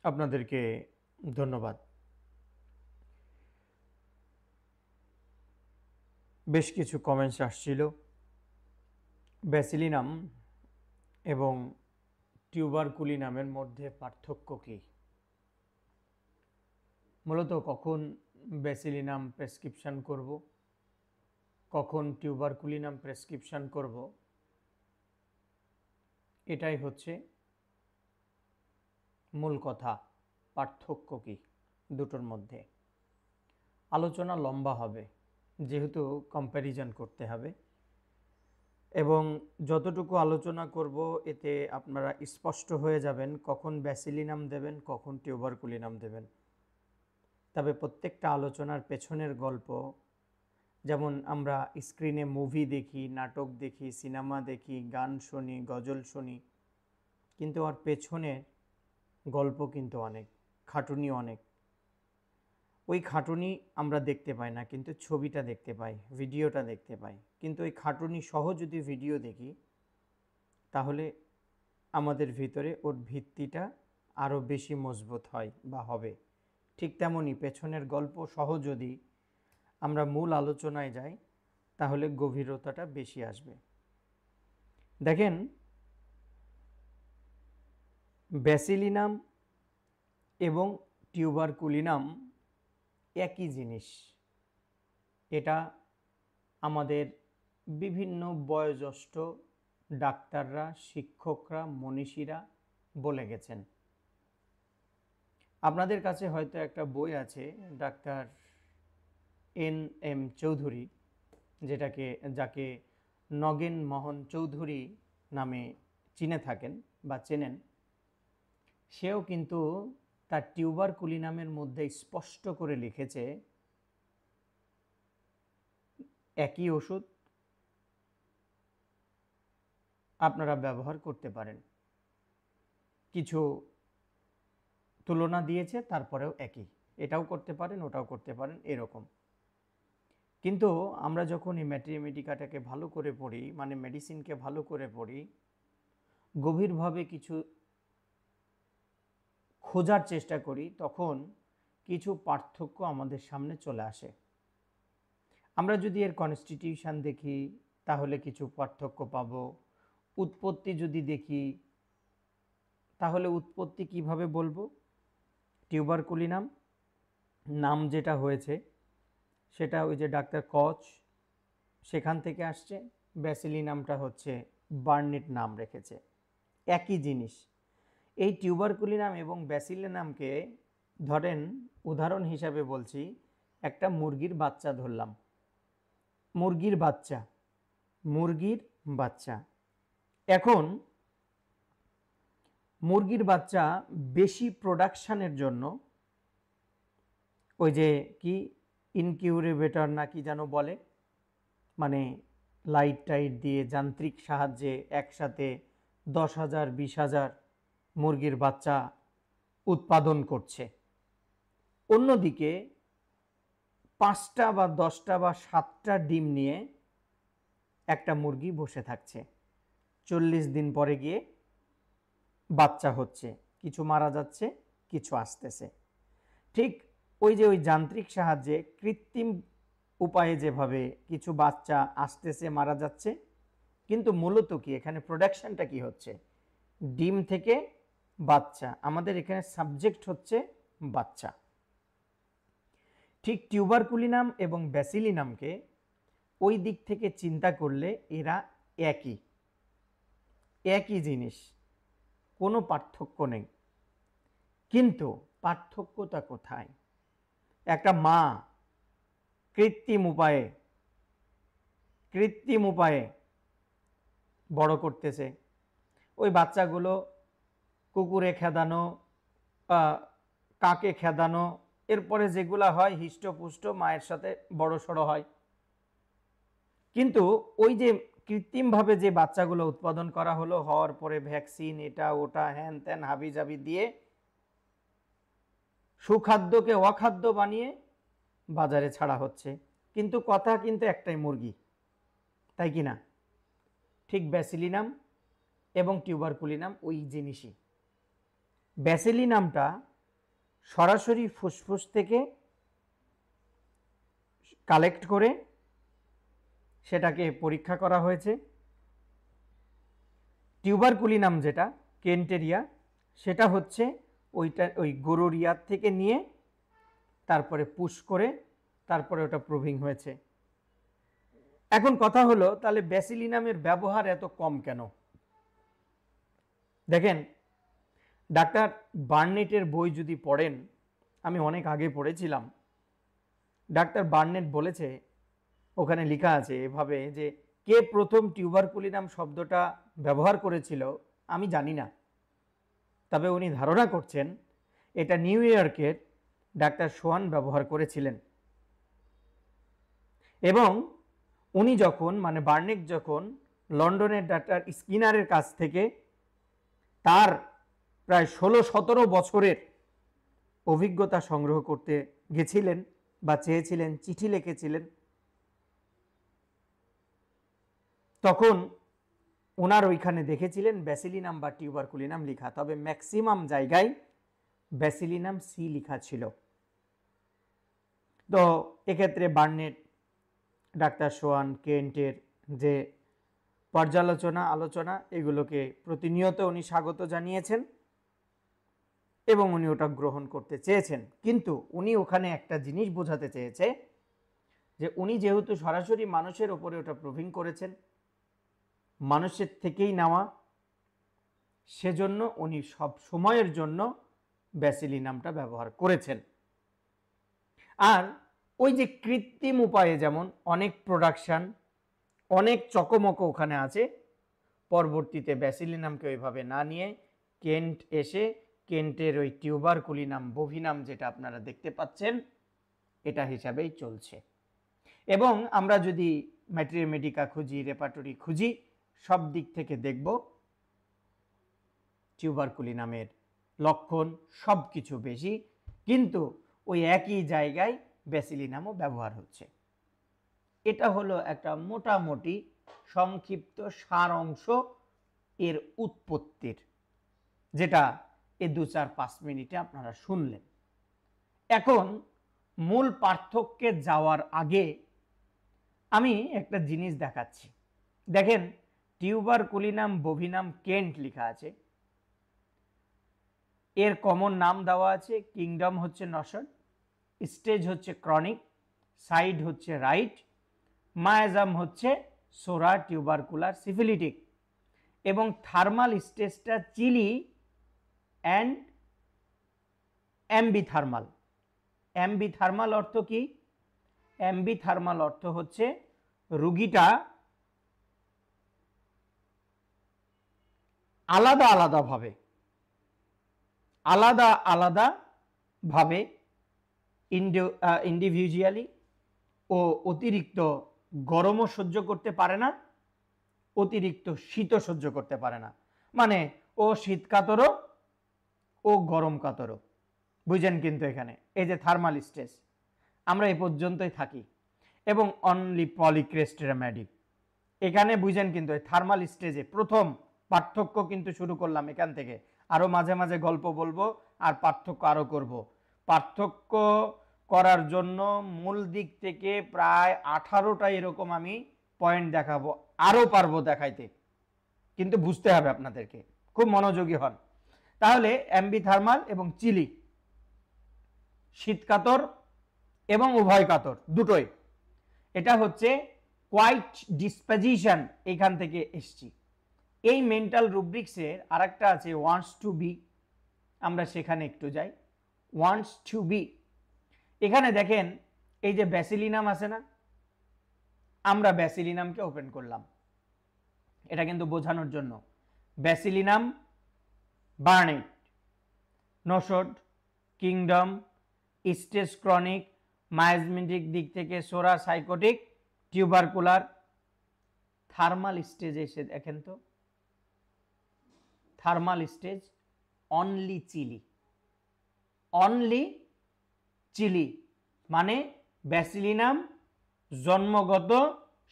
আপনাদেরকে ধন্যবাদ। বেশ কিছু কমেন্টস আসছিল ব্যাসিলিনাম এবং টিউবারকুলিনামের মধ্যে পার্থক্য কী। মূলত কখন ব্যাসিলিনাম প্রেসক্রিপশন করব, কখন টিউবারকুলিনাম প্রেসক্রিপশন করব, এটাই হচ্ছে মূল কথা। পার্থক্য কী দুটোর মধ্যে। আলোচনা লম্বা হবে যেহেতু কম্প্যারিজন করতে হবে, এবং যতটুকু আলোচনা করব এতে আপনারা স্পষ্ট হয়ে যাবেন কখন ব্যাসিলিনাম দেবেন, কখন টিউবারকুলিনাম দেবেন। তবে প্রত্যেকটা আলোচনার পেছনের গল্প, যেমন আমরা স্ক্রিনে মুভি দেখি, নাটক দেখি, সিনেমা দেখি, গান শুনি, গজল শুনি, কিন্তু আর পেছনের গল্প কিন্তু অনেক, খাটুনি অনেক। ওই খাটুনি আমরা দেখতে পাই না, কিন্তু ছবিটা দেখতে পাই, ভিডিওটা দেখতে পাই। কিন্তু ওই খাটুনি সহ যদি ভিডিও দেখি তাহলে আমাদের ভিতরে ওর ভিত্তিটা আরও বেশি মজবুত হয় বা হবে। ঠিক তেমনই পেছনের গল্প সহ যদি আমরা মূল আলোচনায় যাই তাহলে গভীরতাটা বেশি আসবে। দেখেন, ব্যাসিলিনাম এবং টিউবারকুলিনাম একই জিনিস। এটা আমাদের বিভিন্ন বয়োজ্যেষ্ঠ ডাক্তাররা, শিক্ষকরা, মনীষীরা বলে গেছেন। আপনাদের কাছে হয়তো একটা বই আছে ডাক্তার N.M. চৌধুরী, যাকে নগেন মোহন চৌধুরী নামে চিনে থাকেন বা চেনেন। সেও কিন্তু তার টিউবারকুলিনামের মধ্যে স্পষ্ট করে লিখেছে একই ওষুধ আপনারা ব্যবহার করতে পারেন। কিছু তুলনা দিয়েছে, তারপরেও একই, এটাও করতে পারেন, ওটাও করতে পারেন, এরকম। কিন্তু আমরা যখন এই ম্যাথমেটিকাটাকে ভালো করে পড়ি, মানে মেডিসিনকে ভালো করে পড়ি, গভীরভাবে কিছু খোঁজার চেষ্টা করি, তখন কিছু পার্থক্য আমাদের সামনে চলে আসে। আমরা যদি এর কনস্টিটিউশন দেখি তাহলে কিছু পার্থক্য পাব। উৎপত্তি যদি দেখি তাহলে উৎপত্তি কিভাবে বলবো? টিউবারকুলিনাম নাম যেটা হয়েছে সেটা ওই যে ডাক্তার কচ, সেখান থেকে আসছে। ব্যাসিলিনামটা হচ্ছে বার্নেট নাম রেখেছে, একই জিনিস। এই টিউবারকুলিনাম এবং ব্যাসিলিনামকে ধরেন, উদাহরণ হিসাবে বলছি, একটা মুরগির বাচ্চা ধরলাম। মুরগির বাচ্চা এখন মুরগির বাচ্চা বেশি প্রোডাকশানের জন্য ওই যে কি ইনকিউবেটর না কি যেন বলে, মানে লাইট টাইট দিয়ে যান্ত্রিক সাহায্যে একসাথে 10,000 20,000 মুরগির বাচ্চা উৎপাদন করছে। অন্যদিকে 5টা বা 10টা বা 7টা ডিম নিয়ে একটা মুরগি বসে থাকছে, 40 দিন পরে গিয়ে বাচ্চা হচ্ছে, কিছু মারা যাচ্ছে, কিছু আসতেছে। ঠিক ওই যে ওই যান্ত্রিক সাহায্যে কৃত্রিম উপায়ে যেভাবে কিছু বাচ্চা আসতেছে, মারা যাচ্ছে, কিন্তু মূলত কি এখানে প্রোডাকশনটা কি হচ্ছে? ডিম থেকে বাচ্চা। আমাদের এখানে সাবজেক্ট হচ্ছে বাচ্চা। ঠিক টিউবারকুলিনাম এবং ব্যাসিলিনামকে ওই দিক থেকে চিন্তা করলে এরা একই জিনিস, কোনো পার্থক্য নেই। কিন্তু পার্থক্যটা কোথায়? একটা মা কৃত্রিম উপায়ে বড় করতেছে, ওই বাচ্চাগুলো কুকুরে খেদানো, কাকে খেদানো, এরপরে যেগুলা হয় হিষ্টপুষ্ট মায়ের সাথে বড় সড়ো হয়। কিন্তু ওই যে কৃত্রিমভাবে যে বাচ্চাগুলো উৎপাদন করা হলো, হওয়ার পরে ভ্যাকসিন, এটা ওটা হ্যান ত্যান হাবিজাবি দিয়ে সুখাদ্যকে অখাদ্য বানিয়ে বাজারে ছাড়া হচ্ছে। কিন্তু কথা কিন্তু একটাই, মুরগি, তাই কি না? ঠিক ব্যাসিলিনাম এবং টিউবারকুলিনাম ওই জিনিসই। ব্যাসিলিনামটা সরাসরি ফুসফুস থেকে কালেক্ট করে সেটাকে পরীক্ষা করা হয়েছে। টিউবারকুলিনাম যেটা কেন্টেরিয়া, সেটা হচ্ছে ওই গরুর ইয়ার থেকে নিয়ে তারপরে পুশ করে তারপরে ওটা প্রুভিং হয়েছে। এখন কথা হলো, তাহলে ব্যাসিলিনামের ব্যবহার এত কম কেন? দেখেন, ডাক্তার বার্নেটের বই যদি পড়েন, আমি অনেক আগে পড়েছিলাম, ডাক্তার বার্নেট বলেছে, ওখানে লেখা আছে এভাবে যে কে প্রথম টিউবারকুলিনাম শব্দটা ব্যবহার করেছিল আমি জানি না, তবে উনি ধারণা করছেন এটা নিউ ইয়র্কের ডাক্তার সোয়ান ব্যবহার করেছিলেন। এবং উনি যখন মানে বার্নেট যখন লন্ডনের ডাক্তার স্কিনারের কাছ থেকে তার প্রায় 16-17 বছরের অভিজ্ঞতা সংগ্রহ করতে গেছিলেন বা চেয়েছিলেন, চিঠি লিখেছিলেন, তখন ওনার ওইখানে দেখেছিলেন ব্যাসিলিনাম বা টিউবারকুলিনাম লেখা, তবে ম্যাক্সিমাম জায়গায় ব্যাসিলিনাম সি লেখা ছিল। তো এক্ষেত্রে বার্নেট, ডাক্তার সোয়ান, কেন্টের যে পর্যালোচনা আলোচনা এগুলোকে প্রতিনিয়ত উনি স্বাগত জানিয়েছেন এবং উনি ওটা গ্রহণ করতে চেয়েছেন। কিন্তু উনি ওখানে একটা জিনিস বোঝাতে চেয়েছে যে উনি যেহেতু সরাসরি মানুষের ওপরে ওটা প্রুভিং করেছেন, মানুষের থেকেই নেওয়া, সেজন্য উনি সব সময়ের জন্য ব্যাসিলিনামটা ব্যবহার করেছেন। আর ওই যে কৃত্রিম উপায়ে যেমন অনেক প্রোডাকশন, অনেক চকমক ওখানে আছে, পরবর্তীতে ব্যাসিলিনামকে ওইভাবে না নিয়ে কেন্ট এসে কেন্টের ওই টিউবারকুলিনাম বোভিনাম যেটা আপনারা দেখতে পাচ্ছেন এটা হিসাবেই চলছে। এবং আমরা যদি ম্যাট্রিমেডিকা খুঁজি, রেপার্টরি খুঁজি, সব দিক থেকে দেখব টিউবারকুলিনামের লক্ষণ সব কিছু বেশি, কিন্তু ওই একই জায়গায় ব্যাসিলিনামও ব্যবহার হচ্ছে। এটা হলো একটা মোটামুটি সংক্ষিপ্ত সার অংশ এর উৎপত্তির, যেটা এই 2-4-5 মিনিটে আপনারা শুনলেন। এখন মূল পার্থক্যে যাওয়ার আগে আমি একটা জিনিস দেখাচ্ছি। দেখেন, টিউবারকুলিনাম বোভিনাম কেন্ট লেখা আছে, এর কমন নাম দেওয়া আছে, কিংডম হচ্ছে নসড, স্টেজ হচ্ছে ক্রনিক, সাইড হচ্ছে রাইট, মায়াজাম হচ্ছে সোরা টিউবারকুলার সিফিলিটিক, এবং থার্মাল স্টেজটা চিলি অ্যান্ড অ্যাম্বিথার্মাল। অ্যাম্বিথার্মাল অর্থ কি? অ্যাম্বিথার্মাল অর্থ হচ্ছে রুগীটা আলাদা আলাদাভাবে ইন্ডিভিজুয়ালি ও অতিরিক্ত গরমও সহ্য করতে পারে না, অতিরিক্ত শীতও সহ্য করতে পারে না, মানে ও শীত কাতরও ও গরম কাতরও। বুঝেন কিন্তু এখানে এই যে থার্মাল স্টেজ, আমরা এই পর্যন্তই থাকি, এবং অনলি পলিক্রেস্টেরামেডিক, এখানে বুঝেন কিন্তু এই থার্মাল স্টেজে প্রথম পার্থক্য কিন্তু শুরু করলাম এখান থেকে। আরও মাঝে মাঝে গল্প বলবো আর পার্থক্য আরও করব। পার্থক্য করার জন্য মূল দিক থেকে প্রায় 18টা এরকম আমি পয়েন্ট দেখাবো, আরও পারবো দেখাইতে, কিন্তু বুঝতে হবে আপনাদেরকে, খুব মনোযোগী হন। তাহলে অ্যাম্বিথার্মাল এবং চিলি, শীতকাতর এবং উভয় কাতর দুটোই, এটা হচ্ছে কোয়াইট ডিসপোজিশন, এখান থেকে এসছি। এই মেন্টাল রুব্রিক্সের আরেকটা আছে ওয়ান্টস টু বি, আমরা সেখানে একটু যাই। ওয়ান্টস টু বি, এখানে দেখেন এই যে ব্যাসিলিনাম আছে না, আমরা ব্যাসিলিনামকে ওপেন করলাম, এটা কিন্তু বোঝানোর জন্য। Bacillinum, Burnett, nosode, kingdom, stage chronic, miasmatic দিক থেকে সোরা সাইকোটিক, টিউবারকুলার। থার্মাল স্টেজে এসে দেখেন তো, thermal stage only chilly, only chilly, মানে ব্যাসিলিনাম জন্মগত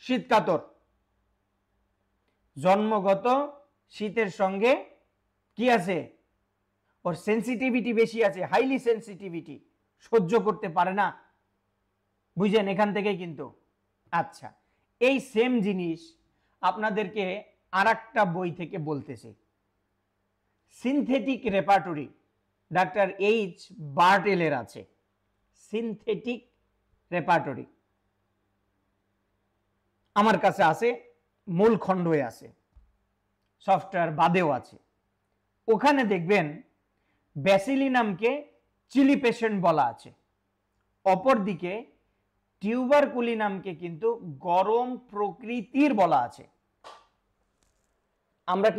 শীতকাতর, জন্মগত শীতের সঙ্গে কি আছে, ওর সেন্সিটিভিটি বেশি আছে, হাইলি সেন্সিটিভিটি, সহ্য করতে পারে না। বুঝেন এখান থেকে কিন্তু। আচ্ছা, এই সেম জিনিস আপনাদেরকে আরেকটা বই থেকে বলতেছি, সিনথেটিক রেপার্টরি, ডাক্তার এইচ বার্টেলের আছে সিনথেটিক রেপার্টরি, আমার কাছে আছে, মূল খণ্ডে আছে, সফটওয়্যার বাদেও আছে। ওখানে দেখবেন ব্যাসিলিনামকে চিলি পেশেন্ট বলা আছে, অপরদিকে টিউবারকুলিনামকে কিন্তু গরম প্রকৃতির বলা আছে। আমরা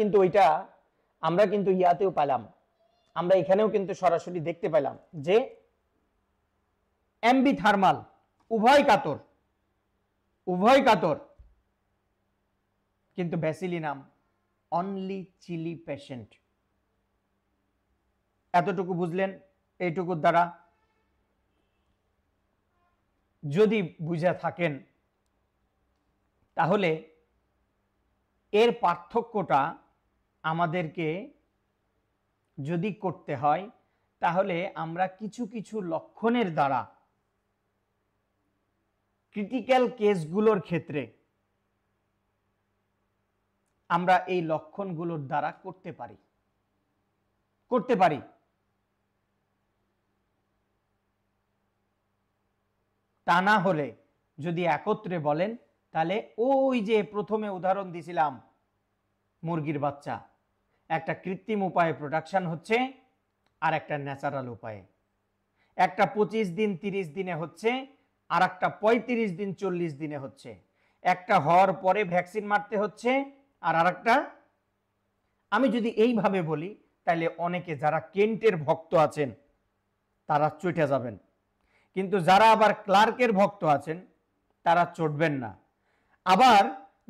কিন্তু ইয়াতেও পেলাম, আমরা এখানেও কিন্তু সরাসরি দেখতে পেলাম যে অ্যাম্বিথার্মাল, উভয় কাতর, কিন্তু ব্যাসিলিনাম অনলি চিলি পেশেন্ট। এতটুকু বুঝলেন? এইটুকুর দ্বারা যদি বুঝে থাকেন তাহলে এর পার্থক্যটা আমাদেরকে যদি করতে হয়, তাহলে আমরা কিছু কিছু লক্ষণের দ্বারা ক্রিটিক্যাল কেসগুলোর ক্ষেত্রে আমরা এই লক্ষণগুলোর দ্বারা করতে পারি। তা না হলে যদি একত্রে বলেন, তাহলে ওই যে প্রথমে উদাহরণ দিছিলাম মুরগির বাচ্চা, একটা কৃত্রিম উপায়ে প্রোডাকশন হচ্ছে আর একটা ন্যাচারাল উপায়ে, একটা 25 দিন 30 দিনে হচ্ছে আর একটা 35 দিন 40 দিনে হচ্ছে, একটা হওয়ার পরে ভ্যাকসিন মারতে হচ্ছে আর আরেকটা। আমি যদি এইভাবে বলি তাহলে অনেকে যারা কেন্টের ভক্ত আছেন তারা চটে যাবেন, কিন্তু যারা আবার ক্লার্কের ভক্ত আছেন তারা চটবেন না, আবার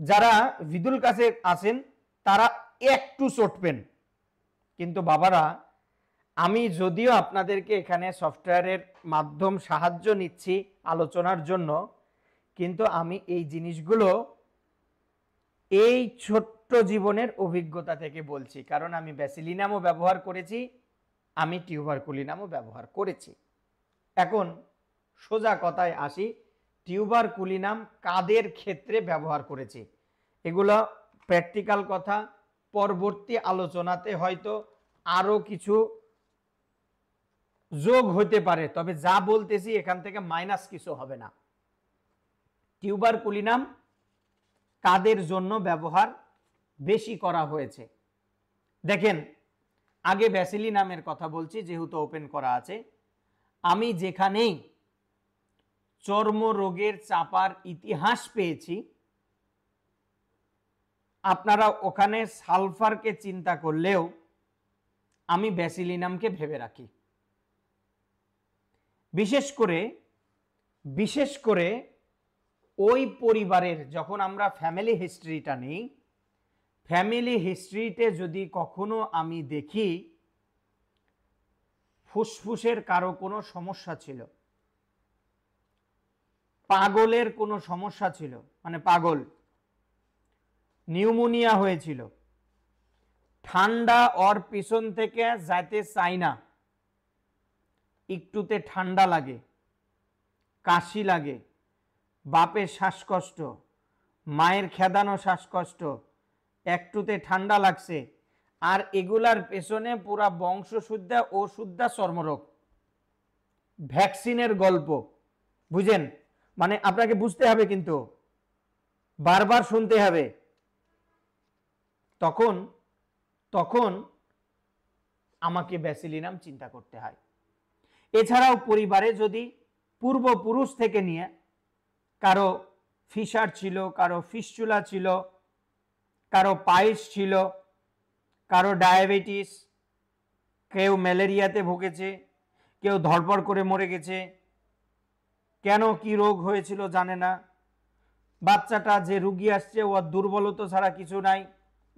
যারা ভিদুল কাছে আছেন তারা একটু চটবেন। কিন্তু বাবারা, আমি যদিও আপনাদেরকে এখানে সফটওয়্যারের মাধ্যম সাহায্য নিচ্ছি আলোচনার জন্য, কিন্তু আমি এই জিনিসগুলো এই ছোট্ট জীবনের অভিজ্ঞতা থেকে বলছি, কারণ আমি ব্যাসিলিনামও ব্যবহার করেছি, আমি টিউবারকুলিনামও ব্যবহার করেছি। এখন সোজা কথায় আসি, টিউবারকুলিনাম কাদের ক্ষেত্রে ব্যবহার করেছি, এগুলো প্র্যাকটিক্যাল কথা, পরবর্তী আলোচনাতে হয়তো আরো কিছু যোগ হতে পারে, তবে যা বলতেছি এখান থেকে মাইনাস কিছু হবে না। টিউবারকুলিনাম কাদের জন্য ব্যবহার বেশি করা হয়েছে দেখেন, আগে ব্যাসিলিনামের কথা বলছি যেহেতু ওপেন করা আছে। আমি যেখানেই চর্মরোগের চাপার ইতিহাস পেয়েছি, আপনারা ওখানে সালফারকে চিন্তা করলেও আমি ব্যাসিলিনামকে ভেবে রাখি। বিশেষ করে ওই পরিবারের, যখন আমরা ফ্যামিলি হিস্ট্রিটা নিই, ফ্যামিলি হিস্ট্রিতে যদি কখনো আমি দেখি ফুসফুসের কারো কোনো সমস্যা ছিল, পাগলের কোনো সমস্যা ছিল, মানে পাগল, নিউমোনিয়া হয়েছিল, ঠান্ডা ওর পিছন থেকে যাইতে চাই না, একটুতে ঠান্ডা লাগে, কাশি লাগে, বাপের শ্বাসকষ্ট, মায়ের খেদানো শ্বাসকষ্ট, একটুতে ঠান্ডা লাগছে, আর এগুলার পেছনে পুরা বংশশুদ্ধা ও শুদ্ধা চর্মরোগ, ভ্যাকসিনের গল্প, বুঝেন? মানে আপনাকে বুঝতে হবে, কিন্তু বারবার শুনতে হবে। তখন আমাকে ব্যাসিলিনাম চিন্তা করতে হয়। এছাড়াও পরিবারে যদি পূর্বপুরুষ থেকে নিয়ে কারো ফিশার ছিল, কারো ফিস্চুলা ছিল, কারো পাইলস ছিল, কারো ডায়াবেটিস, কেউ ম্যালেরিয়াতে ভুগেছে, কেউ ধড়পড় করে মরে গেছে, কেন কি রোগ হয়েছিল জানে না, বাচ্চাটা যে রুগী আসছে ও দুর্বলতা ছাড়া কিছু নাই,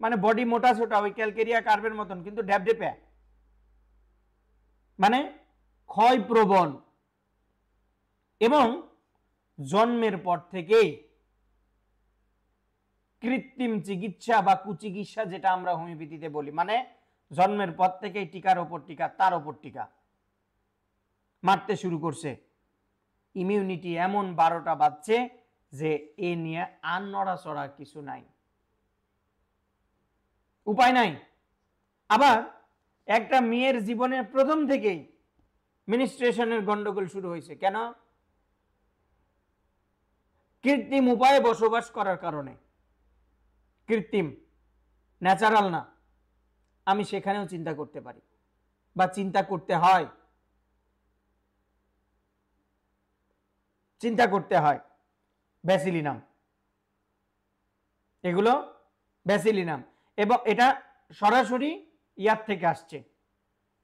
মানে বডি মোটা ছোটা, ওই ক্যালকেরিয়া কার্ভের মতন, কিন্তু ড্যাবডেপে, মানে ক্ষয়প্রবণ, এবং জন্মের পর থেকেই কৃত্রিম চিকিৎসা বা কুচিকিৎসা, যেটা আমরা হোমিওপ্যাথিতে বলি, মানে জন্মের পর থেকেই টিকার ওপর টিকা, তার ওপর টিকা মারতে শুরু করছে। ইমিউনিটি এমন 12টা বাজছে যে এ নিয়ে আর নড়াচড়া কিছু নাই, উপায় নাই। আবার একটা মেয়ের জীবনের প্রথম থেকেই মিনিস্ট্রেশনের গন্ডগোল শুরু হয়েছে। কেন? কৃত্রিম উপায়ে বসবাস করার কারণে। কৃত্রিম, ন্যাচারাল না। আমি সেখানেও চিন্তা করতে পারি বা চিন্তা করতে হয়, চিন্তা করতে হয়। ব্যাসিলিনাম, এগুলো ব্যাসিলিনাম, এবং এটা সরাসরি ইয়ার থেকে আসছে,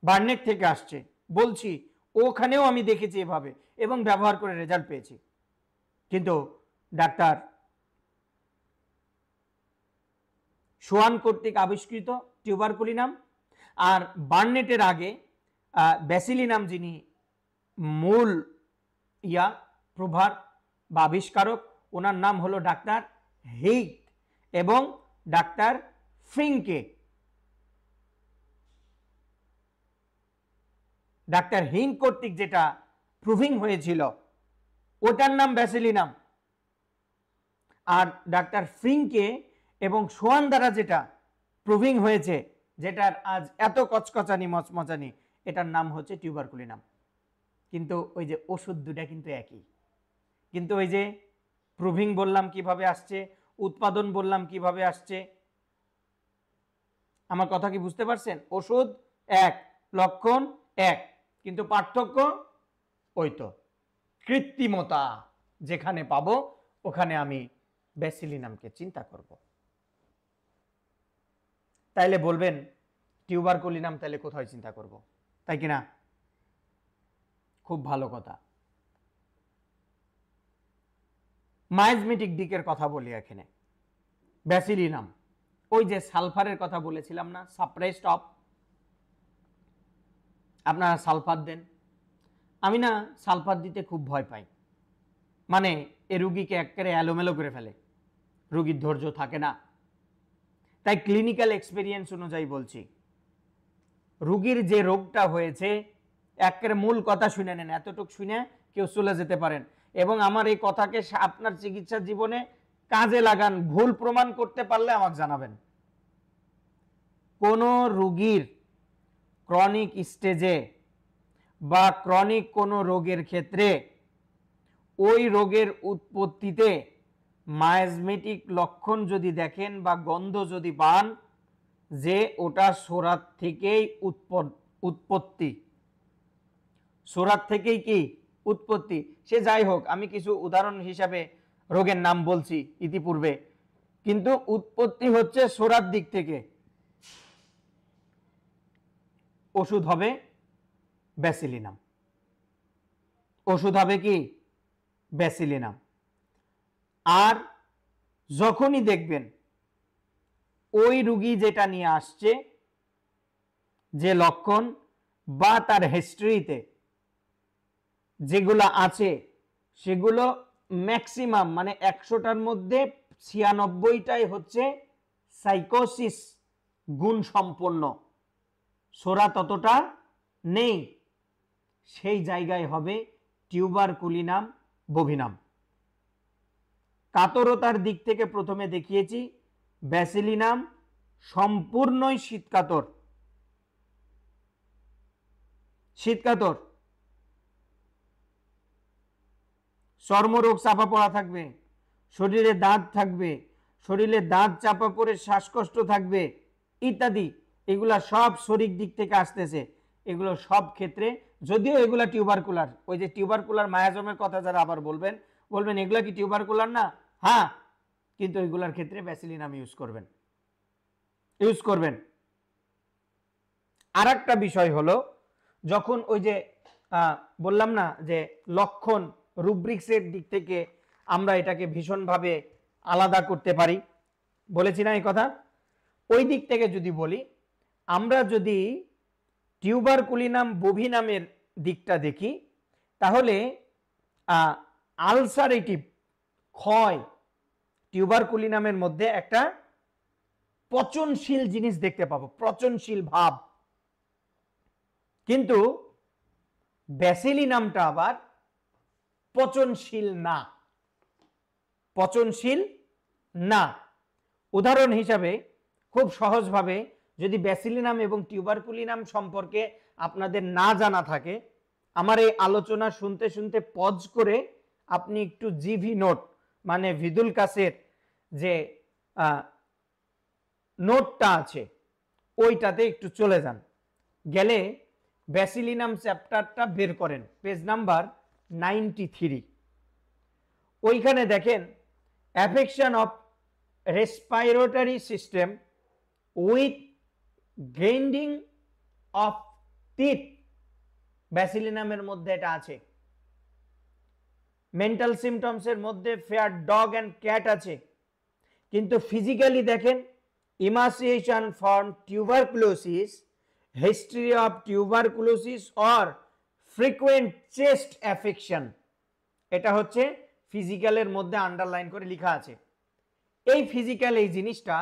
বার্নেক থেকে আসছে। বলছি ওখানেও আমি দেখেছি এভাবে এবং ব্যবহার করে রেজাল্ট পেয়েছি। কিন্তু ডাক্তার সোয়ান কর্তৃক আবিষ্কৃত টিউবারকুলিনাম আর বার্নেটের আগে ব্যাসিলিনাম যিনি মূল প্রভার বা আবিষ্কারক, ওনার নাম হলো ডাক্তার হিগ এবং ডাক্তার ফ্রিঙ্কে। ডাক্তার হিং কর্তৃক যেটা প্রুভিং হয়েছিল ওটার নাম ব্যাসিলিনাম, আর ডাক্তার ফ্রিঙ্কে এবং সোয়ান দ্বারা যেটা প্রুভিং হয়েছে, যেটার আজ এত কচকচানি মচমচানি, এটার নাম হচ্ছে টিউবারকুলিনাম। কিন্তু ওই যে ওষুধ দুটা কিন্তু একই। কিন্তু ওই যে প্রুভিং বললাম কিভাবে আসছে, উৎপাদন বললাম কিভাবে আসছে। আমার কথা কি বুঝতে পারছেন? ওষুধ এক, লক্ষণ এক, কিন্তু পার্থক্য ওই তো কৃত্রিমতা যেখানে পাবো ওখানে আমি ব্যাসিলিনামকে চিন্তা করব। তাইলে বলবেন টিউবারকুলিনাম তাইলে কোথায় চিন্তা করব, তাই কিনা? খুব ভালো কথা। মায়াজমেটিক দিকের কথা বলি এখানে। ব্যাসিলিনাম, ওই যে সালফারের কথা বলেছিলাম না, সাপ্রেসড অফ, আপনারা সালফার দেন। আমি না সালফার দিতে খুব ভয় পাই, মানে এ রুগীকে একেবারে এলোমেলো করে ফেলে, রুগীর ধৈর্য থাকে না। তাই ক্লিনিক্যাল এক্সপেরিয়েন্স অনুযায়ী বলছি, রুগীর যে রোগটা হয়েছে একেবারে মূল কথা শুনে নেন, এতটুক শুনে কেউ চলে যেতে পারেন, এবং আমার এই কথাকে আপনার চিকিৎসা জীবনে কাজে লাগান। ভুল প্রমাণ করতে পারলে আমাকে জানাবেন। কোন রুগীর ক্রনিক স্টেজে বা ক্রনিক কোনো রোগের ক্ষেত্রে ওই রোগের উৎপত্তিতে মায়াজমেটিক লক্ষণ যদি দেখেন বা গন্ধ যদি পান যে ওটা সোরাত থেকেই উৎপত্তি, সোরাত থেকেই কি উৎপত্তি, সে যাই হোক, আমি কিছু উদাহরণ হিসাবে রোগের নাম বলছি ইতিপূর্বে, কিন্তু উৎপত্তি হচ্ছে সোরাত দিক থেকে, ওষুধ হবে ব্যাসিলিনাম। ওষুধ হবে কি? ব্যাসিলিনাম। আর যখনই দেখবেন ওই রুগী যেটা নিয়ে আসছে, যে লক্ষণ বা তার হিস্ট্রিতে যেগুলো আছে সেগুলো ম্যাক্সিমাম মানে 100টার মধ্যে 96টাই হচ্ছে সাইকোসিস গুণ সম্পন্ন, সোরা ততটা নেই, সেই জায়গায় হবে টিউবারকুলিনাম বোভিনাম। কাতরতার দিক থেকে প্রথমে দেখিয়েছি ব্যাসিলিনাম সম্পূর্ণই শীতকাতর, শীতকাতর, চর্মরোগ চাপা পড়া থাকবে, শরীরে দাঁত থাকবে, শরীরে দাঁত চাপা পড়ে শ্বাসকষ্ট থাকবে ইত্যাদি, এগুলা সব শরীর দিক থেকে আসতেছে। এগুলো সব ক্ষেত্রে, যদিও এগুলা টিউবারকুলার, ওই যে টিউবারকুলার মায়াজমের কথা যারা আবার বলবেন এগুলা কি টিউবারকুলার না? হ্যাঁ, কিন্তু এগুলার ক্ষেত্রে ব্যাসিলিনাম ইউজ করবেন। আর একটা বিষয় হলো, যখন ওই যে বললাম না যে লক্ষণ রুব্রিক্সের দিক থেকে আমরা এটাকে ভীষণভাবে আলাদা করতে পারি, বলেছি না এই কথা? ওই দিক থেকে যদি বলি, আমরা যদি টিউবারকুলিনাম বোভিনামের দিকটা দেখি, তাহলে আলসারেটিভ ক্ষয় টিউবারকুলিনামের মধ্যে একটা পচনশীল জিনিস দেখতে পাবো, পচনশীল ভাব। কিন্তু ব্যাসিলিনামটা আবার পচনশীল না, পচনশীল না। উদাহরণ হিসাবে খুব সহজভাবে, যদি ব্যাসিলিনাম এবং টিউবারকুলিনাম সম্পর্কে আপনাদের না জানা থাকে, আমার এই আলোচনা শুনতে শুনতে পজ করে আপনি একটু জিভি নোট মানে ভিদুলকাসের যে নোটটা আছে ওইটাতে একটু চলে যান, গেলে ব্যাসিলিনাম চ্যাপ্টারটা বের করেন, পেজ নাম্বার 93। ওইখানে দেখেন affection of respiratory system with grinding of teeth, ব্যাসিলিনামের মধ্যে এটা আছে। মেন্টাল সিমটমসের মধ্যে ফেয়ার ডগ অ্যান্ড ক্যাট আছে। কিন্তু ফিজিক্যালি দেখেন emaciation from tuberculosis, history of tuberculosis or frequent chest affection, এটা হচ্ছে ফিজিক্যালের মধ্যে আন্ডারলাইন করে লেখা আছে। এই ফিজিক্যাল এই জিনিসটা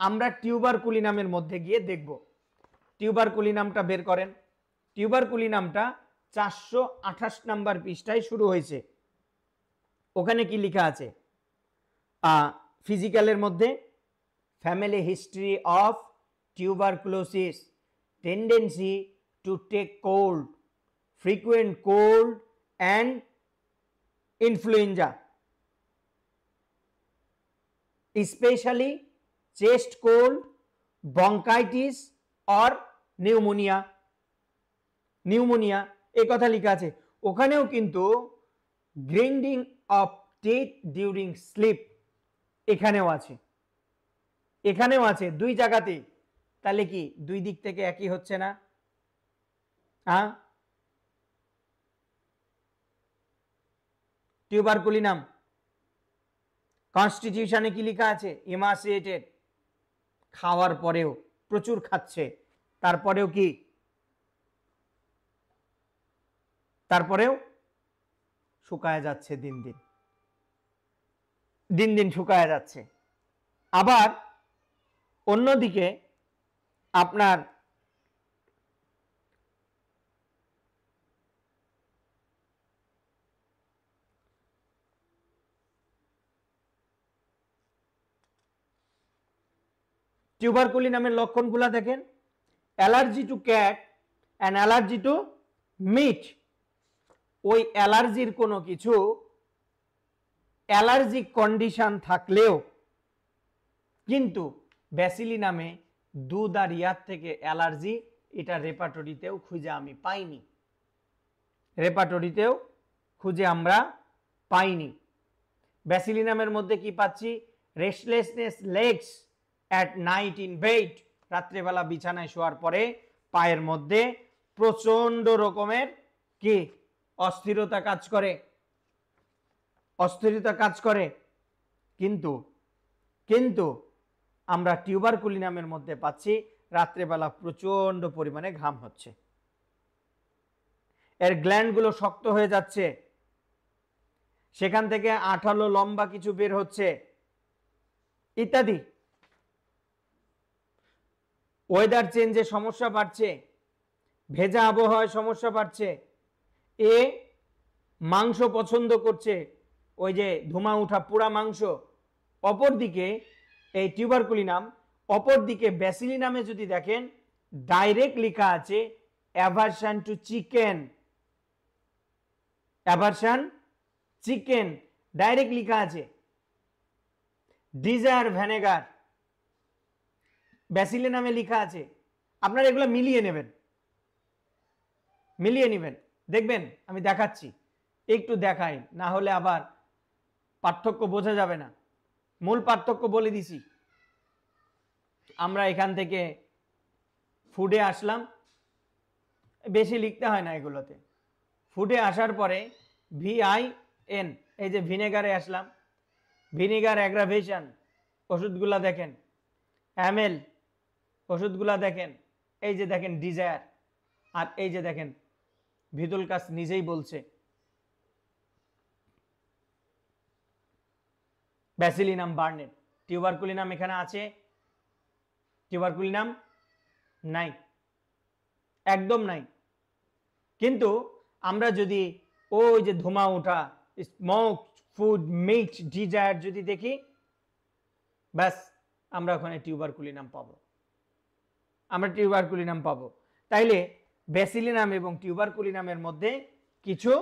আমরা টিউবারকুলিনামের মধ্যে গিয়ে দেখব। টিউবারকুলিনামটা বের করেন। টিউবারকুলিনামটা 428 নাম্বার পৃষ্ঠায় শুরু হয়েছে। ওখানে কি লেখা আছে? ফিজিক্যালের মধ্যে family history of tuberculosis, tendency to take cold, frequent cold and influenza, specially chest cold, bronchitis or pneumonia. Pneumonia এই কথা লেখা আছে। ওখানেও কিন্তু grinding of teeth during sleep এখানেও আছে, এখানেও আছে, দুই জায়গাতেই। তাহলে কি দুই দিক থেকে একই হচ্ছে না? টিউবারকুলিনাম কনস্টিটিউশনে কি লেখা আছে? ইমাসিয়েটেড, খাওয়ার পরেও প্রচুর খাচ্ছে, তারপরেও কি? তারপরেও শুকায় যাচ্ছে, দিন দিন দিন দিন শুকায় যাচ্ছে। আবার অন্যদিকে আপনার টিউবারকুলিনামের লক্ষণগুলো দেখেন। Allergy to cat and allergy to meat, ওই অ্যালার্জির কোনো কিছু অ্যালার্জিক কন্ডিশন থাকলেও কিন্তু ব্যাসিলিনামে দুধ আর ইয়ার থেকে অ্যালার্জি, এটা রেপার্টরিতেও খুঁজে আমি পাইনি, রেপার্টরিতেও খুঁজে আমরা পাইনি। ব্যাসিলিনামের মধ্যে কি পাচ্ছি? Restlessness legs at night in bed, রাত্রেবেলা বিছানায় শোয়ার পরে পায়ের মধ্যে প্রচন্ড রকমের কি অস্থিরতা কাজ করে, অস্থিরতা কাজ করে। কিন্তু কিন্তু আমরা টিউবারকুলিনামের মধ্যে পাচ্ছি রাত্রেবেলা প্রচন্ড পরিমাণে ঘাম হচ্ছে, এর গ্ল্যান্ডগুলো শক্ত হয়ে যাচ্ছে, সেখান থেকে আঠালো লম্বা কিছু বের হচ্ছে ইত্যাদি। ওয়েদার চেঞ্জে সমস্যা বাড়ছে, ভেজা আবহাওয়ায় সমস্যা বাড়ছে, এ মাংস পছন্দ করছে, ওই যে ধুমা উঠা পুরা মাংস। অপরদিকে এই টিউবারকুলিনাম, অপরদিকে ব্যাসিলিনামে যদি দেখেন ডাইরেক্ট লেখা আছে aversion to chicken, aversion chicken direct লেখা আছে। ডিজায়ার ভিনেগার ব্যাসিলিনামে লেখা আছে। আপনারা এগুলো মিলিয়ে নেবেন, মিলিয়ে নেবেন, দেখবেন আমি দেখাচ্ছি, একটু দেখাই, না হলে আবার পার্থক্য বোঝা যাবে না। মূল পার্থক্য বলে দিছি। আমরা এখান থেকে ফুডে আসলাম, বেশি লিখতে হয় না এগুলোতে। ফুডে আসার পরে VIN, এই যে ভিনেগারে আসলাম, ভিনেগার অ্যাগ্রাভেশন ওষুধগুলা দেখেন, ML ওষুধগুলা দেখেন, এই যে দেখেন ডিজায়ার, আর এই যে দেখেন ভিদুলকাস নিজেই বলছে ব্যাসিলিনাম বার্নেট। টিউবারকুলিনাম এখানে আছে, টিউবারকুলিনাম নাই, একদম নাই। কিন্তু আমরা যদি ওই যে ধোঁয়া ওঠা স্মোক ফুড মিট ডিজায়ার যদি দেখি, ব্যাস আমরা ওখানে টিউবারকুলিনাম পাবো, আমরা টিউবারকুলিনাম পাবো। তাইলে ব্যাসিলিনাম এবং টিউবারকুলিনামের মধ্যে কিছু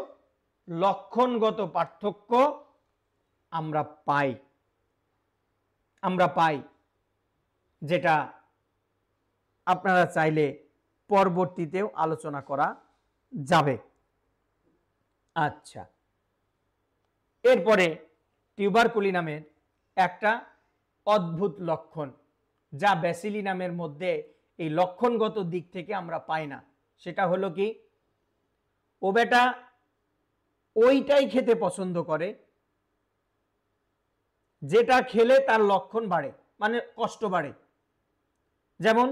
লক্ষণগত পার্থক্য আমরা পাই, যেটা আপনারা চাইলে পরবর্তীতেও আলোচনা করা যাবে। আচ্ছা, এরপরে টিউবারকুলিনামের একটা অদ্ভুত লক্ষণ যা ব্যাসিলিনামের মধ্যে এই লক্ষণগত দিক থেকে আমরা পাই না, সেটা হলো কি, ও বেটা ওইটাই খেতে পছন্দ করে যেটা খেলে তার লক্ষণ বাড়ে, মানে কষ্ট বাড়ে। যেমন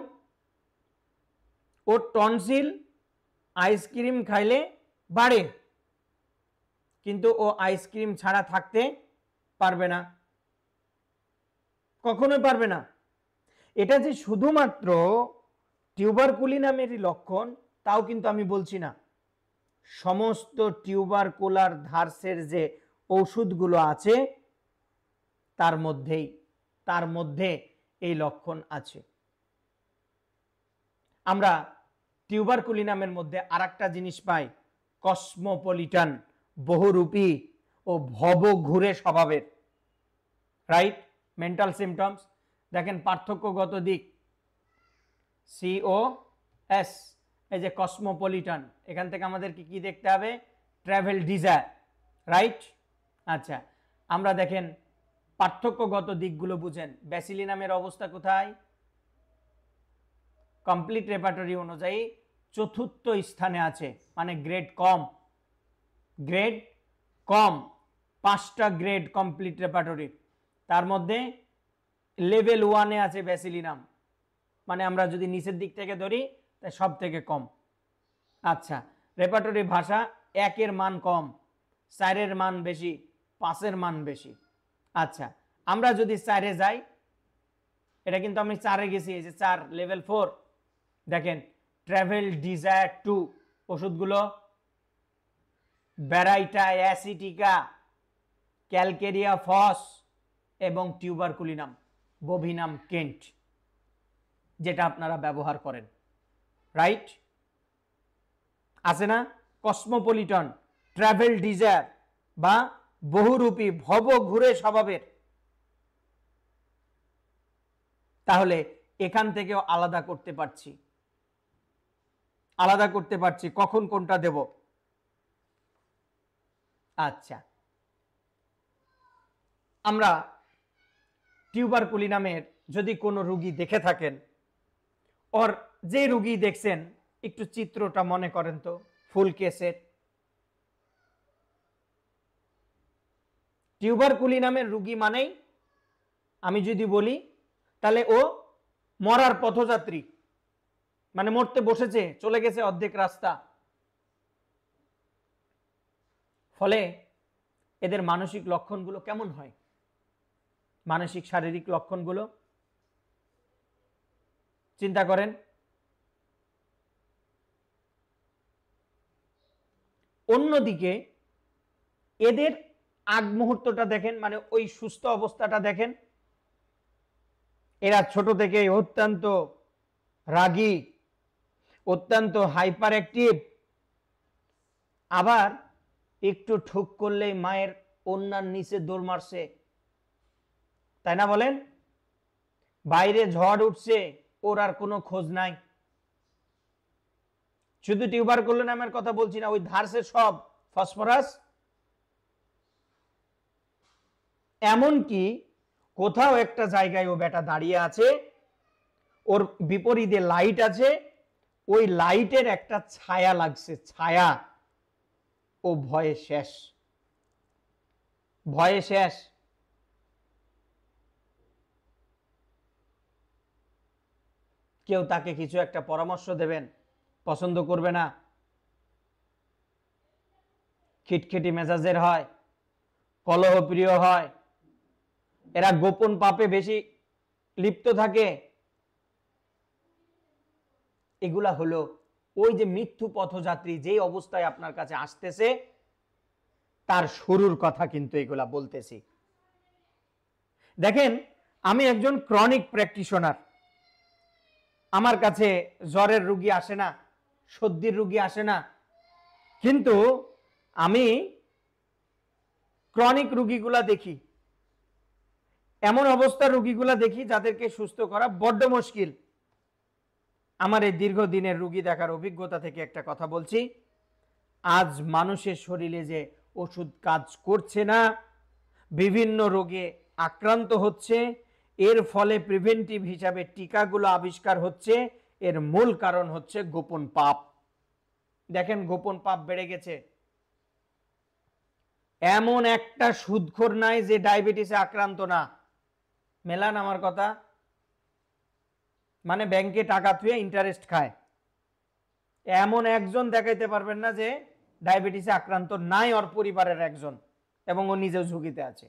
ওর টনসিল আইসক্রিম খাইলে বাড়ে, কিন্তু ও আইসক্রিম ছাড়া থাকতে পারবে না, কখনোই পারবে না। এটা যে শুধুমাত্র টিউবারকুলিনামেরই লক্ষণ তাও কিন্তু আমি বলছি না। সমস্ত টিউবারকুলার ধার্সের যে ওষুধগুলো আছে তার মধ্যে এই লক্ষণ আছে। আমরা টিউবারকুলিনামের মধ্যে আরেকটা জিনিস পাই, কসমোপলিটান, বহুরূপী ও ভবঘুরে স্বভাবের। রাইট, মেন্টাল সিমটমস দেখেন, পার্থক্যগত দিক COS, এই যে কসমোপলিটান, এখান থেকে আমাদেরকে কি দেখতে হবে, ট্রাভেল ডিজায়ার। রাইট, আচ্ছা, আমরা দেখেন পার্থক্যগত দিকগুলো বুঝেন। ব্যাসিলিনামের অবস্থা কোথায়, কমপ্লিট রেপার্টরি অনুযায়ী চতুর্থ স্থানে আছে, মানে গ্রেড কম, 5টা গ্রেড কমপ্লিট রেপার্টরি, তার মধ্যে লেভেল 1-এ আছে ব্যাসিলিনাম, মানে আমরা যদি নিচের দিক থেকে ধরি তাই সব থেকে কম। আচ্ছা, রেপার্টরি ভাষা 1-এর মান কম, 4-এর মান বেশি, 5-এর মান বেশি। আচ্ছা, আমরা যদি 4-এ যাই, এটা কিন্তু আমি 4-এ গেছি, এই যে 4 লেভেল 4, দেখেন ট্রাভেল ডিজায়ার 2 ওষুধগুলো ব্যারাইটা অ্যাসিটিকা, ক্যালকেরিয়া ফস এবং টিউবারকুলিনাম, বোভিনাম কেন্ট, যেটা আপনারা ব্যবহার করেন। রাইট, আছে না, কসমোপলিটন, ট্রাভেল ডিজায়ার বা বহুরূপী ভবঘুরে স্বভাবের। তাহলে এখান থেকেও আলাদা করতে পারছি কখন কোনটা দেব। আচ্ছা, আমরা টিউবারকুলিনামের যদি কোনো রোগী দেখে থাকেন, ওর যে রোগী দেখছেন একটু চিত্রটা মনে করেন তো, ফুল কেসের। টিউবারকুলিনামের রোগী মানেই আমি যদি বলি তাহলে ও মরার পথযাত্রী, মানে মরতে বসেছে, চলে গেছে অর্ধেক রাস্তা। ফলে এদের মানসিক লক্ষণগুলো কেমন হয়, মানসিক শারীরিক লক্ষণগুলো চিন্তা করেন। অন্যদিকে এদের আগ মুহূর্তটা দেখেন, মানে ওই সুস্থ অবস্থাটা দেখেন। এরা ছোট থেকে অত্যন্ত রাগী, অত্যন্ত হাইপার অ্যাক্টিভ, আবার একটু ঠুক করলেই মায়ের ওন্নার নিচে দৌড় মারছে, তাই না বলেন? বাইরে ঝড় উঠছে, ওর আর কোনো খোঁজ নাই। শুধু টিউবারকুলিনামের কথা বলছি না, ওই ধারসে সব ফসফরাস, এমনকি কোথাও একটা জায়গায় ও বেটা দাঁড়িয়ে আছে, ওর বিপরীতে লাইট আছে, ওই লাইটের একটা ছায়া লাগছে, ছায়া, ও ভয়ে শেষ। কেউ তাকে কিছু একটা পরামর্শ দেবেন, পছন্দ করবে না, খিটখিটি মেজাজের হয়, কলহপ্রিয় হয়, এরা গোপন পাপে বেশি লিপ্ত থাকে, এগুলা হলো ওই যে মৃত্যু পথযাত্রী যেই অবস্থায় আপনার কাছে আসতেছে তার শুরুর কথা কিন্তু এগুলা বলতেছি। দেখেন, আমি একজন ক্রনিক প্র্যাকটিশনার, আমার কাছে জ্বরের রোগী আসে না, সর্দির রোগী আসে না, কিন্তু আমি ক্রনিক রোগীগুলা দেখি, এমন অবস্থার রোগীগুলা দেখি যাদেরকে সুস্থ করা বড্ড মুশকিল। আমার এই দীর্ঘদিনের রোগী দেখার অভিজ্ঞতা থেকে একটা কথা বলছি, আজ মানুষের শরীরে যে ওষুধ কাজ করছে না, বিভিন্ন রোগে আক্রান্ত হচ্ছে, এর ফলে প্রিভেন্টিভ হিসাবে টিকাগুলো আবিষ্কার হচ্ছে, এর মূল কারণ হচ্ছে গোপন পাপ। দেখেন, গোপন পাপ বেড়ে গেছে। এমন একটা সুদখোর নাই যে ডায়াবেটিসে আক্রান্ত না। মেলান আমার কথা, মানে ব্যাংকে টাকা থুয়ে ইন্টারেস্ট খায়, এমন একজন দেখাইতে পারবেন না যে ডায়াবেটিসে আক্রান্ত নাই ওর পরিবারের একজন, এবং ও নিজেও ঝুঁকিতে আছে।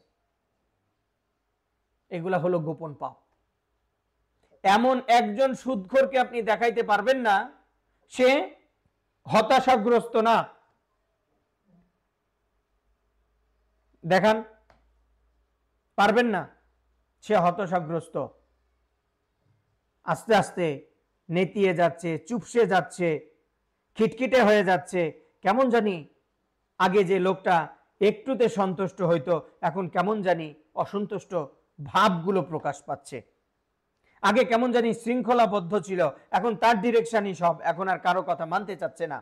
এগুলা হলো গোপন পাপ। এমন একজন সুদখোরকে আপনি দেখাইতে পারবেন না সে হতাশাগ্রস্ত না। দেখান, পারবেন না। সে হতাশাগ্রস্ত, আস্তে আস্তে নেতিয়ে যাচ্ছে, চুপসে যাচ্ছে, খিটখিটে হয়ে যাচ্ছে। কেমন জানি আগে যে লোকটা একটুতে সন্তুষ্ট হইতো, এখন কেমন জানি অসন্তুষ্ট ভাবগুলো প্রকাশ পাচ্ছে। আগে কেমন জানি শৃঙ্খলাবদ্ধ ছিল, এখন তার ডিরেকশনই সব, এখন আর কারো কথা মানতে চাচ্ছে না।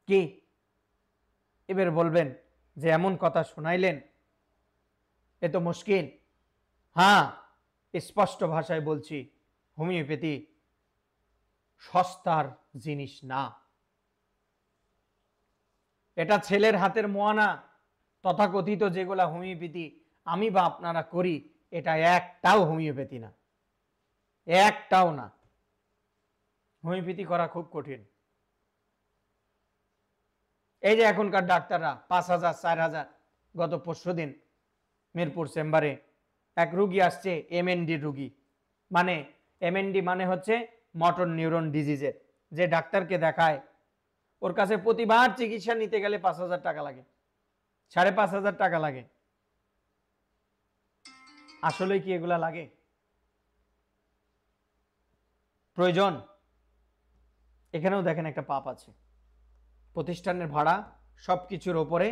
কি এবার বলবেন যে এমন কথা শোনাইলেন, এ তো মুশকিল। হ্যাঁ, স্পষ্ট ভাষায় বলছি, হোমিওপ্যাথি সস্তার জিনিস না। এটা ছেলের হাতের মোয়ানা। তথাকথিত যেগুলা হোমিওপ্যাথি আমি বা আপনারা করি, এটা একটাও হোমিওপ্যাথি না, একটাও না। হোমিওপ্যাথি করা খুব কঠিন। এই যে এখনকার ডাক্তাররা 5,000 4,000, গত পরশুদিন মিরপুর চেম্বারে এক রুগী আসছে, এমএনডি রুগী। মানে এমএনডি মানে হচ্ছে মোটর নিউরন ডিজিজের। যে ডাক্তারকে দেখায় ওর কাছে প্রতিবার চিকিৎসা নিতে গেলে 5,000 টাকা লাগে, 5,500 টাকা লাগে। আসলে কি এগুলা লাগে? প্রয়োজন? এখানেও দেখেন একটা পাপ আছে। প্রতিষ্ঠানের ভাড়া সবকিছুর ওপরে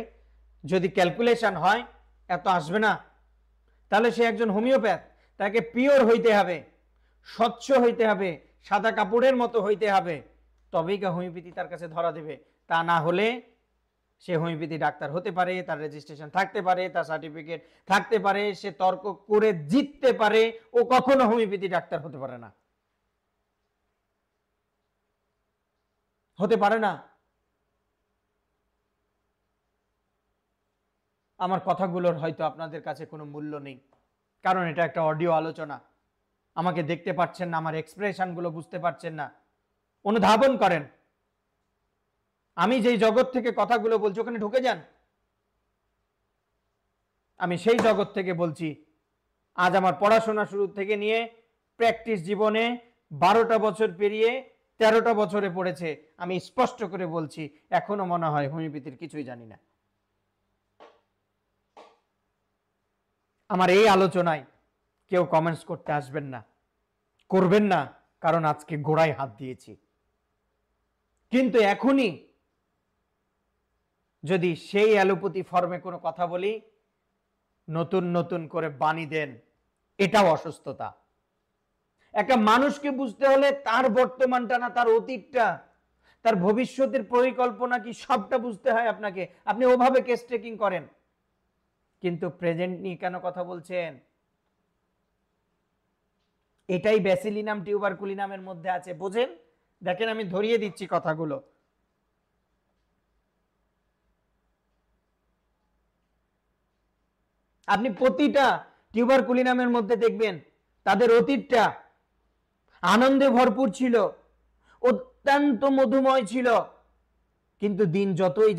যদি ক্যালকুলেশন হয় এত আসবে না, তাহলে সে একজন হোমিওপ্যাথ, তাকে পিওর হইতে হবে, স্বচ্ছ হইতে হবে, সাদা কাপড়ের মতো হইতে হবে, তবেই কা হোমিওপ্যাথি তার কাছে ধরা দেবে। তা না হলে সে হোমিওপ্যাথি ডাক্তার হতে পারে, তার রেজিস্ট্রেশন থাকতে পারে, তার সার্টিফিকেট থাকতে পারে, সে তর্ক করে জিততে পারে, ও কখনো হোমিওপ্যাথি ডাক্তার হতে পারে না, হতে পারে না। আমার কথাগুলোর হয়তো আপনাদের কাছে কোনো মূল্য নেই, কারণ এটা একটা অডিও আলোচনা। আমাকে দেখতে পাচ্ছেন না, আমার এক্সপ্রেশনগুলো বুঝতে পারছেন না। অনুধাবন করেন, আমি যেই জগৎ থেকে কথাগুলো বলছি ওখানে ঢুকে যান। আমি সেই জগৎ থেকে বলছি। আজ আমার পড়াশোনা শুরু থেকে নিয়ে প্র্যাকটিস জীবনে 12টা বছর পেরিয়ে 13টা বছরে পড়েছে। আমি স্পষ্ট করে বলছি, এখনো মনে হয় হোমিওপ্যাথির কিছুই জানি না। আমার এই আলোচনায় কেউ কমেন্টস করতে আসবেন না, করবেন না, কারণ আজকে গোড়ায় হাত দিয়েছি। কিন্তু এখনই যদি সেই অ্যালোপ্যাথি ফর্মে কোনো কথা বলি, নতুন নতুন করে বাণী দেন, এটাও অসুস্থতা। একটা মানুষকে বুঝতে হলে তার বর্তমানটা না, তার অতীতটা, তার ভবিষ্যতের পরিকল্পনা কি, সবটা বুঝতে হয় আপনাকে। আপনি ওভাবে কেস টেকিং করেন, কিন্তু প্রেজেন্ট নিয়ে কেন কথা বলছেন? এটাই ব্যাসিলিনাম টিউবারকুলিনামের মধ্যে আছে, বোঝেন? দেখেন, আমি ধরিয়ে দিচ্ছি কথাগুলো। আপনি প্রতিটা টিউবারকুলিনামের মধ্যে দেখবেন তাদের অতীতটা আনন্দে ভরপুর ছিল, অত্যন্ত মধুময় ছিল, কিন্তু দিন যতই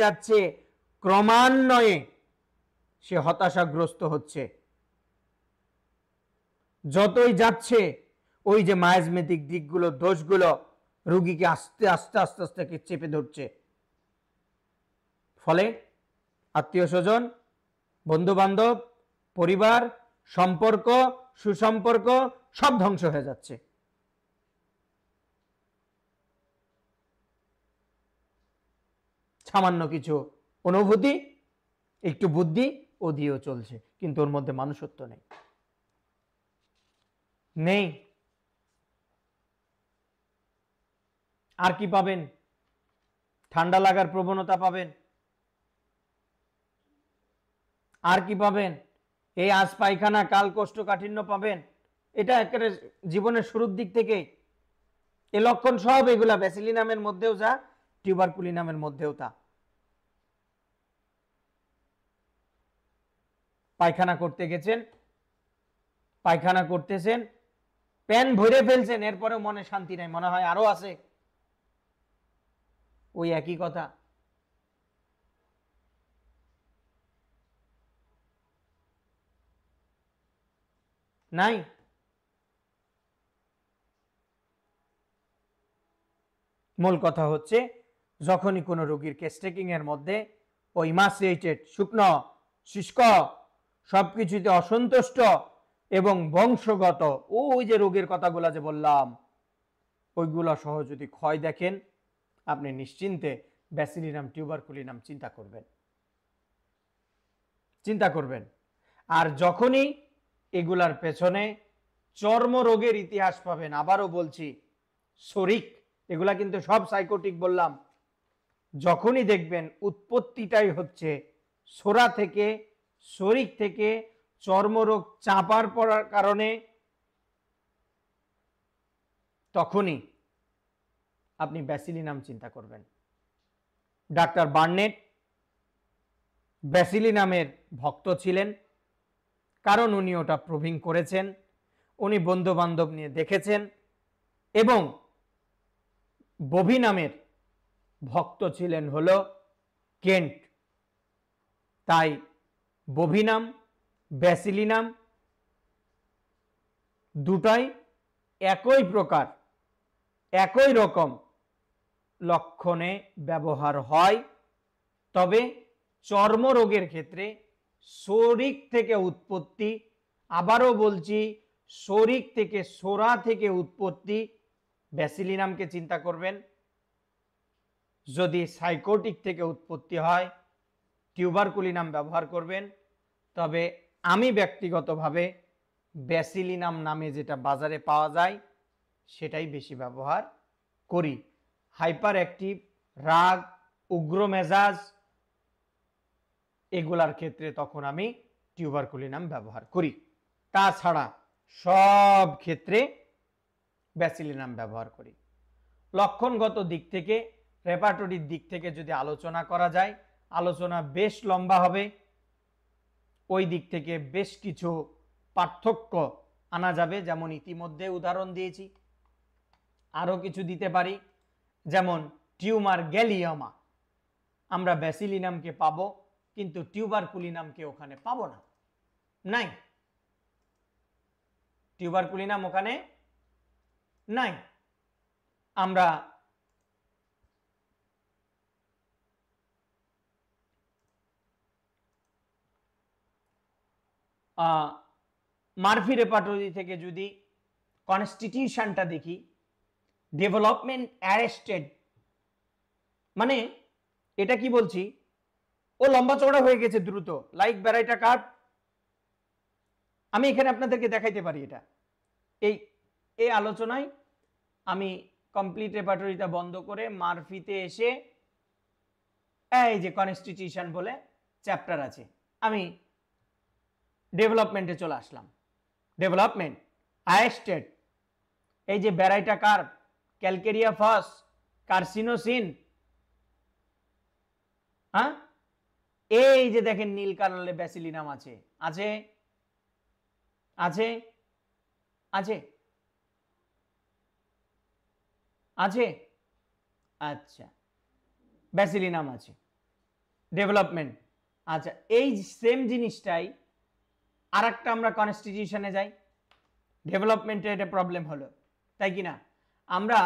যাচ্ছে ক্রমান্বয়ে সে হতাশাগ্রস্ত হচ্ছে। যতই যাচ্ছে ওই যে মায়াজমেটিক দিকগুলো, দোষগুলো রোগীকে আস্তে আস্তে আস্তে আস্তে চেপে ধরছে। ফলে আত্মীয় স্বজন, বন্ধু বান্ধব, পরিবার, সম্পর্ক, সুসম্পর্ক সব ধ্বংস হয়ে যাচ্ছে। সামান্য কিছু অনুভূতি, একটু বুদ্ধি ও দিয়েও চলছে, কিন্তু ওর মধ্যে মানুষত্ব নেই। নেই। আর কি পাবেন? ঠান্ডা লাগার প্রবণতা পাবেন। আর কি পাবেন? এই আজ পায়খানা কাল কোষ্ঠকাঠিন্য পাবেন। এটা একেবারে জীবনের শুরুর দিক থেকে এই লক্ষণ সব এগুলা ব্যাসিলিনামের মধ্যেও যা, টিউবারকুলিনামের মধ্যেও তা। পায়খানা করতে গেছেন, পায়খানা করতেছেন, প্যান ভরে ফেলছেন, এরপরেও মনে শান্তি নাই, মনে হয় আরো আছে। ওই একই কথা। নাই। মূল কথা হচ্ছে যখনই কোনো রোগীর কেস টেকিং এর মধ্যে ওই ইমাসিয়েটেড, শুকনো, শুষ্ক, সবকিছুতে অসন্তুষ্ট এবং বংশগত ওই যে রোগের কথাগুলো যে বললাম ওইগুলো সহ যদি ক্ষয় দেখেন, আপনি নিশ্চিন্তে ব্যাসিলিনাম টিউবারকুলিনাম চিন্তা করবেন, চিন্তা করবেন। আর যখনই এগুলার পেছনে চর্ম রোগের ইতিহাস পাবেন, আবারও বলছি শরিক, এগুলা কিন্তু সব সাইকোটিক বললাম, যখনই দেখবেন উৎপত্তিটাই হচ্ছে সোরা থেকে, শরিক থেকে, চর্মরোগ চাপার পড়ার কারণে, তখনই আপনি ব্যাসিলিনাম চিন্তা করবেন। ডাক্তার বার্নেট ব্যাসিলিনামের ভক্ত ছিলেন, কারণ উনি ওটা প্রুভিং করেছেন, উনি বন্ধু বান্ধব নিয়ে দেখেছেন, এবং বভিনামের ভক্ত ছিলেন হলো কেন্ট। তাই বভিনাম, ব্যাসিলিনাম দুটাই একই প্রকার, একই রকম লক্ষণে ব্যবহার হয়। তবে চর্মরোগের ক্ষেত্রে শরিক থেকে উৎপত্তি, আবারও বলছি শরিক থেকে, সোরা থেকে উৎপত্তি, ব্যাসিলিনামকে চিন্তা করবেন। যদি সাইকোটিক থেকে উৎপত্তি হয় টিউবারকুলিনাম ব্যবহার করবেন। তবে আমি ব্যক্তিগতভাবে ব্যাসিলিনাম নামে যেটা বাজারে পাওয়া যায় সেটাই বেশি ব্যবহার করি। হাইপার অ্যাক্টিভ, রাগ, উগ্র মেজাজ এগুলার ক্ষেত্রে তখন আমি টিউবারকুলিনাম ব্যবহার করি। তাছাড়া সব ক্ষেত্রে ব্যাসিলিনাম ব্যবহার করি। লক্ষণগত দিক থেকে, রেপার্টরির দিক থেকে যদি আলোচনা করা যায়, আলোচনা বেশ লম্বা হবে। ওই দিক থেকে বেশ কিছু পার্থক্য আনা যাবে, যেমন ইতিমধ্যে উদাহরণ দিয়েছি, আরও কিছু দিতে পারি। যেমন টিউমার গ্যালিওমা, আমরা ব্যাসিলিনামকে পাবো, কিন্তু টিউবারকুলিনামকে ওখানে পাবো না, নাই। টিউবারকুলিনাম ওখানে নাই। আমরা মারফি রেপার্টরি থেকে যদি কনস্টিটিউশনটা দেখি, ডেভেলপমেন্ট অ্যারেস্টেড, মানে এটা কি বলছি, ও লম্বা চওড়া হয়ে গেছে দ্রুত, লাইক ব্যারাইটা কার্ভ। আমি এখানে আপনাদেরকে দেখাইতে পারি এটা। এই আলোচনায় আমি কমপ্লিট রেপার্টরিটা বন্ধ করে মারফিতে এসে এই যে কনস্টিটিউশন বলে চ্যাপ্টার আছে, আমি ডেভেলপমেন্টে চলে আসলাম। ডেভেলপমেন্ট অ্যারেস্টেড, এই যে ব্যারাইটা কার্ভ, ক্যালকেরিয়া ফাস, কার্সিনোসিন, হ্যাঁ, এই যে দেখেন নীল কালারে ব্যাসিলিনাম আছে, আছে আছে আছে আছে, আচ্ছা ব্যাসিলিনাম আছে, ডেভেলপমেন্ট। আচ্ছা, এই সেম জিনিসটাই আর একটা আমরা কনস্টিটিউশনে যাই, ডেভেলপমেন্টের এটা প্রবলেম হলো, তাই কি না? আমরা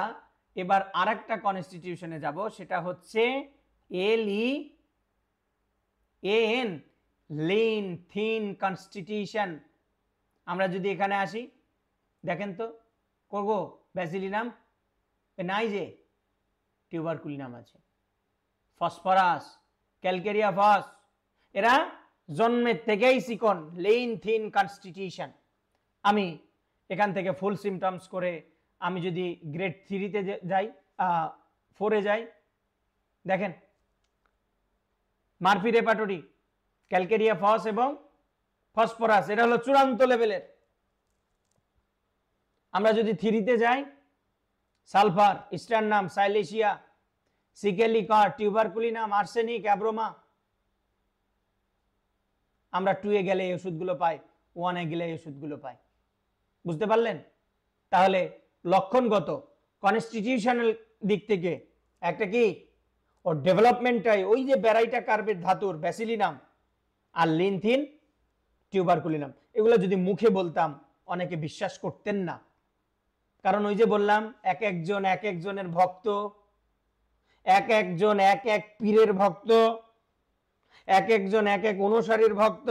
এবার আরেকটা কনস্টিটিউশনে যাব, সেটা হচ্ছে LEAN, লিন থিন কনস্টিটিউশন। আমরা যদি এখানে আসি, দেখেন তো কোগো ব্যাসিলিনাম নাই, যে টিউবারকুলিনাম আছে, ফসফরাস, ক্যালকেরিয়া ফস, এরা জন্মের থেকেই চিকন, লিন থিন কনস্টিটিউশন। আমি এখান থেকে ফুল সিমটমস করে আমি যদি গ্রেড 3-তে যাই, 4-এ যাই, দেখেন মারফি রেপার্টরি, ক্যালকেরিয়া ফস এবং ফসফরাস, এটা হলো চূড়ান্ত লেভেলের। আমরা যদি 3-তে যাই, সালফার, স্ট্যান্ডাম, সাইলেশিয়া, সিকেলিকার, টিউবারকুলিনাম, আর্সেনিক, অ্যাব্রোমা। আমরা 2-এ গেলে এই ওষুধগুলো পাই, 1-এ গেলে এই ওষুধগুলো পাই। বুঝতে পারলেন? তাহলে লক্ষণগত কনস্টিটিউশনাল দিক থেকে একটা কি, ও ডেভেলপমেন্টটাই ওই যে ব্যারাইটা কার্বেট ধাতুর ব্যাসিলিনাম আর লিনথিন টিউবারকুলিনাম, এগুলো যদি মুখে বলতাম অনেকে বিশ্বাস করতেন না, কারণ ওই যে বললাম এক একজনের ভক্ত, এক একজন এক এক পীরের ভক্ত, এক একজন এক এক অনুসারীর ভক্ত,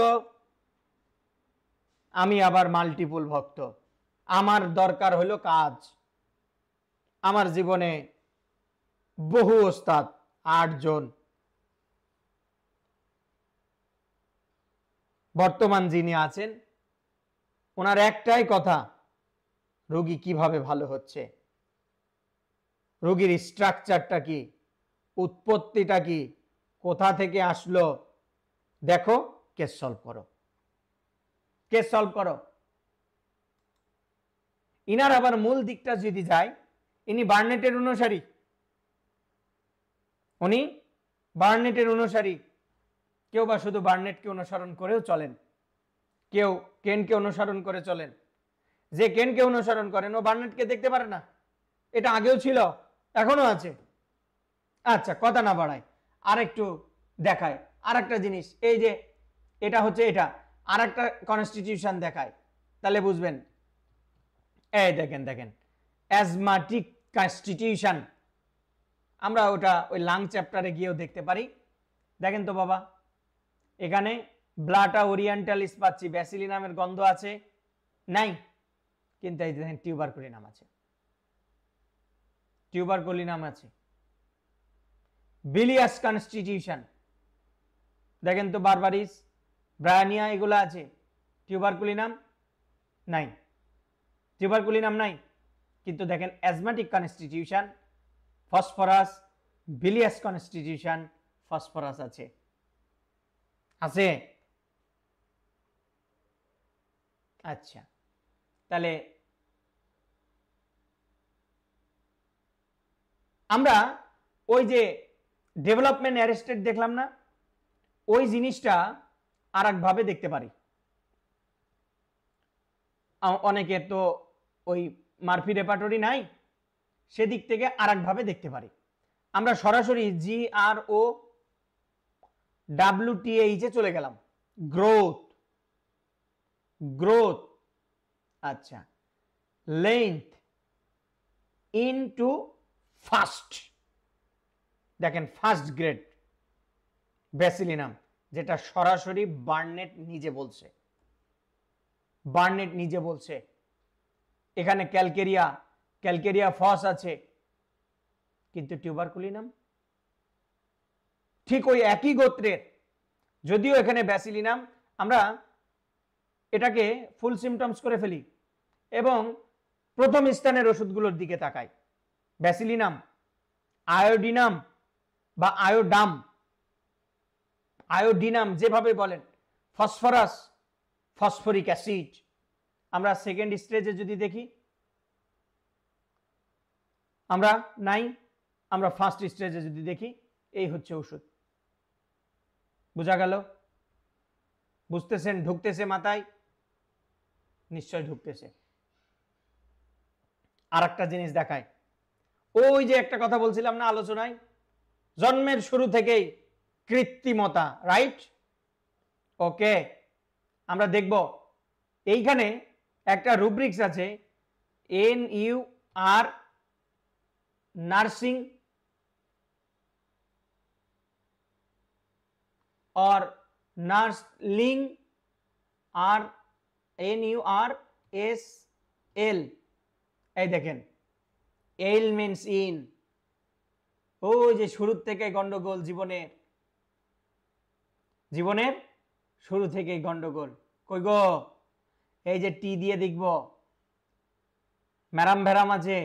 আমি আবার মাল্টিপল ভক্ত। আমার দরকার হলো কাজ। আমার জীবনে বহু ওস্তাদ, 8 জন, বর্তমান যিনি আছেন ওনার একটাই কথা, রোগী কিভাবে ভালো হচ্ছে, রোগীর স্ট্রাকচারটা কি, উৎপত্তিটা কি, কোথা থেকে আসলো, দেখো, কেস সলভ করো, কেস সলভ করো। ইনার আবার মূল দিকটা যদি যায়, ইনি বার্নেটের অনুসারী, উনি বার্নেটের অনুসারী। কেউ বা শুধু বার্নেটকে অনুসরণ করেও চলেন, কেউ কেনকে অনুসরণ করে চলেন। যে কেনকে অনুসরণ করেন ও বার্নেটকে দেখতে পারে না, এটা আগেও ছিল, এখনো আছে। আচ্ছা, কথা না বাড়ায় আরেকটু দেখায় আরেকটা জিনিস, এই যে এটা হচ্ছে, এটা আরেকটা কনস্টিটিউশন দেখায়, তাহলে বুঝবেন। এই দেখেন দেখেন, অ্যাজমাটিক কনস্টিটিউশন, আমরা ওটা ওই লাং চ্যাপ্টারে গিয়েও দেখতে পারি। দেখেন তো বাবা, এখানে ব্লাটা ওরিয়েন্টালিস পাচ্ছি, ব্যাসিলিনামের গন্ধ আছে নাই, কিন্তু এই দেখেন টিউবারকুলিনাম আছে, টিউবারকুলিনাম আছে। বিলিয়াস কনস্টিটিউশন, দেখেন তো বারবারিস, ব্রায়ানিয়া, এগুলো আছে, টিউবারকুলিনাম নাই, টিউবারকুলিনাম নাই। কিন্তু দেখেন asthmatic constitution, phosphorus, বিলিয়াস constitution, phosphorus আছে, আছে। আচ্ছা, তাহলে আমরা ওই যে ডেভেলপমেন্ট অ্যারেস্টেড দেখলাম না, ওই জিনিসটা আর একভাবে দেখতে পারি। অনেকের তো ওই মারফি রেপার্টরি নাই, সেদিক থেকে আর একভাবে দেখতে পারি। আমরা সরাসরি GROWTH এ চলে গেলাম, গ্রোথ, গ্রোথ। আচ্ছা, লেন্থ ইনটু ফাস্ট, দেখেন ফার্স্ট গ্রেড ব্যাসিলিনাম, যেটা সরাসরি বার্নেট নিজে বলছে, বার্নেট নিজে বলছে। এখানে ক্যালকেরিয়া, ক্যালকেরিয়া ফস আছে, কিন্তু টিউবারকুলিনাম ঠিক ওই একই গোত্রের, যদিও এখানে ব্যাসিলিনাম, আমরা এটাকে ফুল সিমটমস করে ফেলি এবং প্রথম স্থানের ওষুধগুলোর দিকে তাকাই। ব্যাসিলিনাম, আয়োডিনাম বা আয়োডাম, আয়োডিনাম যেভাবে বলেন, ফসফরাস, ফসফরিক অ্যাসিড। আমরা সেকেন্ড স্টেজে যদি দেখি, আমরা নাই, আমরা ফার্স্ট স্টেজে যদি দেখি, এই হচ্ছে ওষুধ। বোঝা গেল? বুঝতেছেন? ঢুকতেছে মাথায়? নিশ্চয় ঢুকতেছে। আর একটা জিনিস দেখায়, ওই যে একটা কথা বলছিলাম না আলোচনায়, জন্মের শুরু থেকেই কৃত্রিমতা, রাইট? ওকে, আমরা দেখব এইখানে একটা রুব্রিক্স আছে NUR নার্সিং और নার্সলিং আর NURSL, এই দেখেন এলমেন্টস ইন, ওই যে শুরুর থেকে গন্ডগোল, জীবনের শুরু থেকে গন্ডগোল কই গো, এই যে টি দিয়ে দেখব, ম্যারাম ভ্যারাম আছে,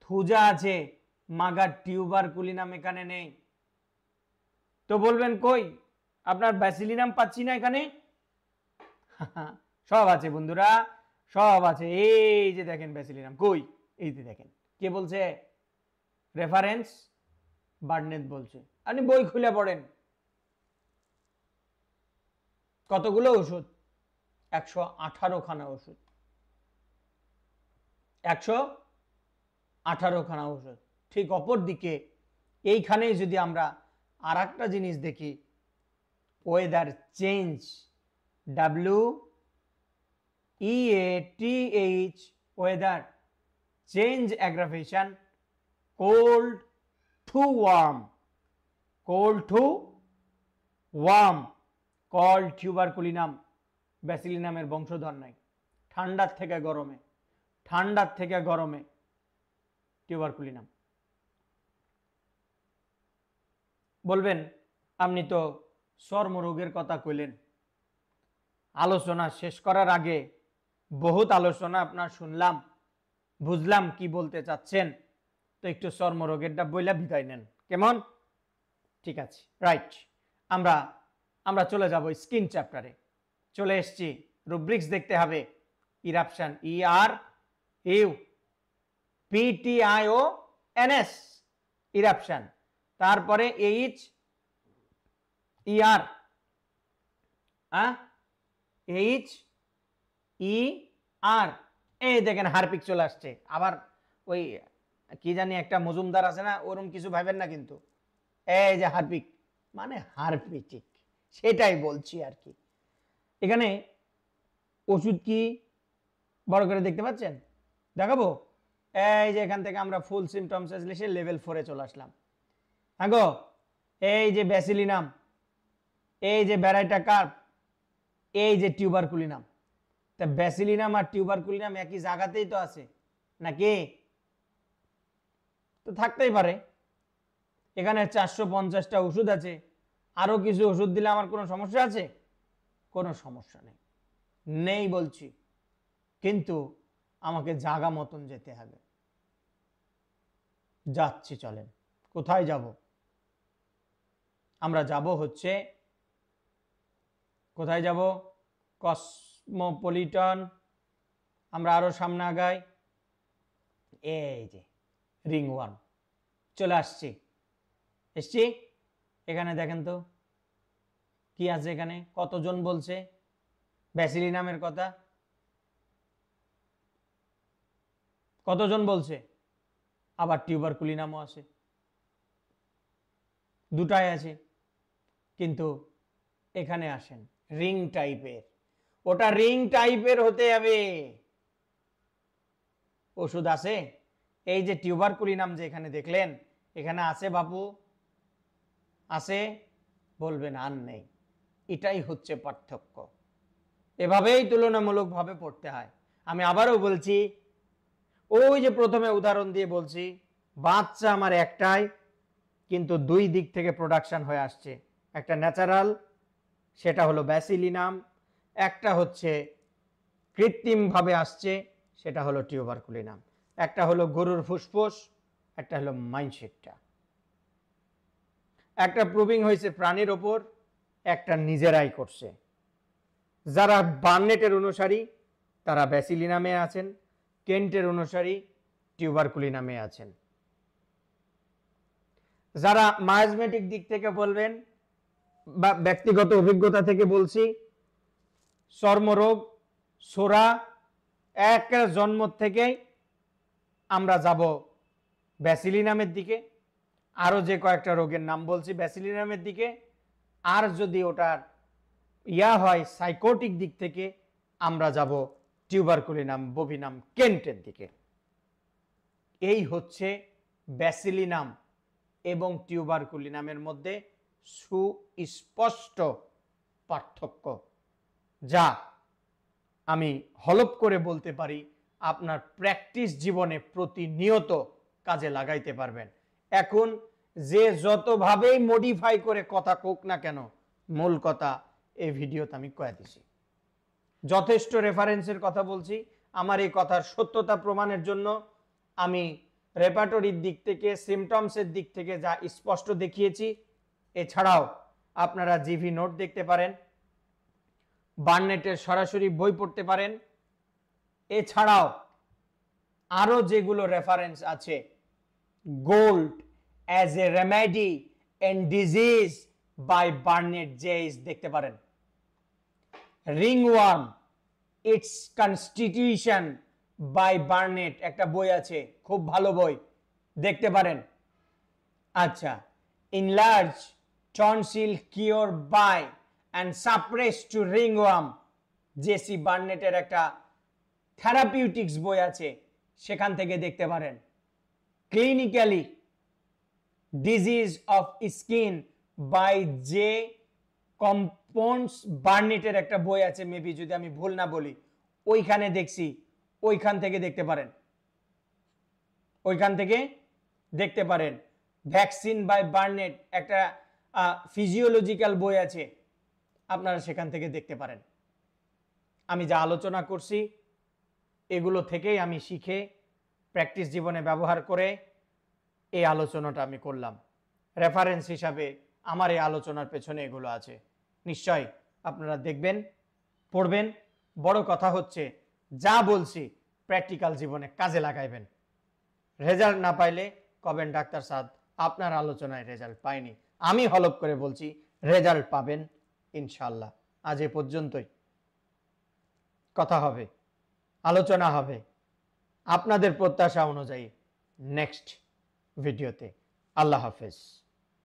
থুজা আছে, মাগার টিউবারকুলিনাম এখানে নেই। তো বলবেন কই আপনার ব্যাসিলিনাম পাচ্ছি না এখানে। সব আছে বন্ধুরা, সব আছে। এই যে দেখেন ব্যাসিলিনাম কই, এই যে দেখেন, কে বলছে? রেফারেন্স বার্নেট বলছে। আপনি বই খুলে পড়েন। কতগুলো ওষুধ? 118 খানা ওষুধ, 118 খানা ওষুধ। ঠিক অপর দিকে এইখানেই যদি আমরা আর একটা জিনিস দেখি, weather change, WEATH, weather change aggravation, cold to warm, কল টিউবারকুলিনাম ব্যাসিলিনামের বংশধর নাই। ঠান্ডার থেকে গরমে টিউবারকুলিনাম। বলবেন আপনি তো চর্মরোগের কথা কইলেন, আলোচনা শেষ করার আগে বহুত আলোচনা আপনার শুনলাম, বুঝলাম কি বলতে চাচ্ছেন, তো একটু চর্মরোগেরটা বইলা বিদায় নেন কেমন? ঠিক আছে, রাইট। আমরা চলে যাব স্কিন চ্যাপ্টারে। চলে এসছি, রুব্রিক্স দেখতে হবে। Eruption, ERUPTIONS, eruption. তারপরে HER, এই দেখেন হারপিক চলে আসছে। আবার ওই কি জানি একটা মজুমদার আছে না, ওরকম কিছু ভাবেন না কিন্তু। এই যে হারপিক মানে হারপিটিক, সেটাই বলছি আর কি। এখানে ওষুধ কি বড় করে দেখতে পাচ্ছেন? দেখাবো। এই যে এখান থেকে আমরা ফুল সিমটমস এসে লেভেল 4-এ চলে আসলাম। হ্যাঁ গো, এই যে ব্যাসিলিনাম, এই যে ব্যারাইটা কার্প, এই যে টিউবারকুলিনাম। তা ব্যাসিলিনাম আর টিউবারকুলিনাম একই জায়গাতেই তো আছে নাকি? তো থাকতেই পারে। এখানে 450টা ওষুধ আছে, আরো কিছু ওষুধ দিলে আমার কোনো সমস্যা আছে? কোনো সমস্যা নেই বলছি, কিন্তু আমাকে জায়গা মতন যেতে হবে। যাচ্ছি, চলেন। কোথায় যাব? আমরা যাব হচ্ছে, কোথায় যাব? কসমোপলিটন। আমরা আরো সামনে আগাই, এই যে রিং 1 চলে এসছি। এখানে দেখেন তো কি আছে, এখানে কতজন বলছে ব্যাসিলিনামের কথা? কতজন বলছে? আবার টিউবারকুলিনামও আছে, দুটাই আছে। কিন্তু এখানে আসেন রিং টাইপের, ওটা রিং টাইপের হতে হবে। ওষুধ আছে, এই যে টিউবারকুলিনাম যে এখানে দেখলেন, এখানে আছে বাপু, আছে? বলবেন আর নেই। এটাই হচ্ছে পার্থক্য। এভাবেই তুলনামূলকভাবে পড়তে হয়। আমি আবারও বলছি, ওই যে প্রথমে উদাহরণ দিয়ে বলছি, বাচ্চা আমার একটাই, কিন্তু দুই দিক থেকে প্রোডাকশন হয়ে আসছে। একটা ন্যাচারাল, সেটা হলো ব্যাসিলিনাম, একটা হচ্ছে কৃত্রিমভাবে আসছে, সেটা হলো টিউবারকুলিনাম। একটা হলো গরুর ফুসফুস, একটা হলো মাইনসেটটা। একটা প্রুভিং হয়েছে প্রাণীর ওপর, একটা নিজেরাই করছে। যারা বার্নেটের অনুসারী তারা ব্যাসিলিনামে আছেন, কেন্টের অনুসারী টিউবারকুলিনামে আছেন। যারা মায়াজমেটিক দিক থেকে বলবেন বা ব্যক্তিগত অভিজ্ঞতা থেকে বলছি, চর্মরোগ সোরা এক জন্ম থেকেই আমরা যাব ব্যাসিলিনামের দিকে। আরো যে কয়েকটা রোগের নাম বলছি ব্যাসিলিনামের দিকে। আর যদি ওটার হয় সাইকোটিক দিক থেকে, আমরা যাব টিউবারকুলিনাম বোভিনাম কেন্টের দিকে। এই হচ্ছে ব্যাসিলিনাম এবং টিউবারকুলিনামের মধ্যে সুস্পষ্ট পার্থক্য, যা আমি হলপ করে বলতে পারি আপনার প্র্যাকটিস জীবনে প্রতিনিয়ত কাজে লাগাইতে পারবেন। এখন যে যতভাবেই মডিফাই করে কথা কোক না কেন, মূল কথা এই ভিডিওতে আমি কয়ে দিছি। যথেষ্ট রেফারেন্সের কথা বলছি। আমার এই কথার সত্যতা প্রমাণের জন্য আমি রেপার্টরির দিক থেকে, সিমটমসের দিক থেকে যা স্পষ্ট দেখিয়েছি, এছাড়াও আপনারা জিভি নোট দেখতে পারেন, বার্নেটের সরাসরি বই পড়তে পারেন, এছাড়াও আরো যেগুলো রেফারেন্স আছে, gold as a remedy and disease by Burnett জেইস দেখতে পারেন, ringworm its constitution by Burnett একটা বই আছে, খুব ভালো বই, দেখতে পারেন। আচ্ছা, enlarge tonsil cure by and suppress to ringworm, JC বার্নেটের একটা থেরাপিউটিক্স বই আছে, সেখান থেকে দেখতে পারেন। Clinically disease of skin by J compounds বার্নেটের একটা বই আছে, মেবি যদি আমি ভুল না বলি, ওইখানে দেখছি, ওইখান থেকে দেখতে পারেন, ওইখান থেকে দেখতে পারেন। ভ্যাকসিন বাই বার্নেট একটা ফিজিওলজিক্যাল বই আছে, আপনারা সেখান থেকে দেখতে পারেন। আমি যা আলোচনা করছি এগুলো থেকেই আমি শিখে প্র্যাকটিস জীবনে ব্যবহার করে এই আলোচনাটা আমি করলাম। রেফারেন্স হিসাবে আমার এই আলোচনার পেছনে এগুলো আছে, নিশ্চয়ই আপনারা দেখবেন, পড়বেন। বড় কথা হচ্ছে যা বলছি প্র্যাকটিক্যাল জীবনে কাজে লাগাইবেন। রেজাল্ট না পাইলে কবেন ডাক্তার সাহেব আপনার আলোচনায় রেজাল্ট পাইনি। আমি হলপ করে বলছি রেজাল্ট পাবেন ইনশাল্লাহ। আজ এ পর্যন্তই, কথা হবে, আলোচনা হবে আপনাদের প্রত্যাশা অনুযায়ী নেক্সট ভিডিওতে। আল্লাহ হাফেজ।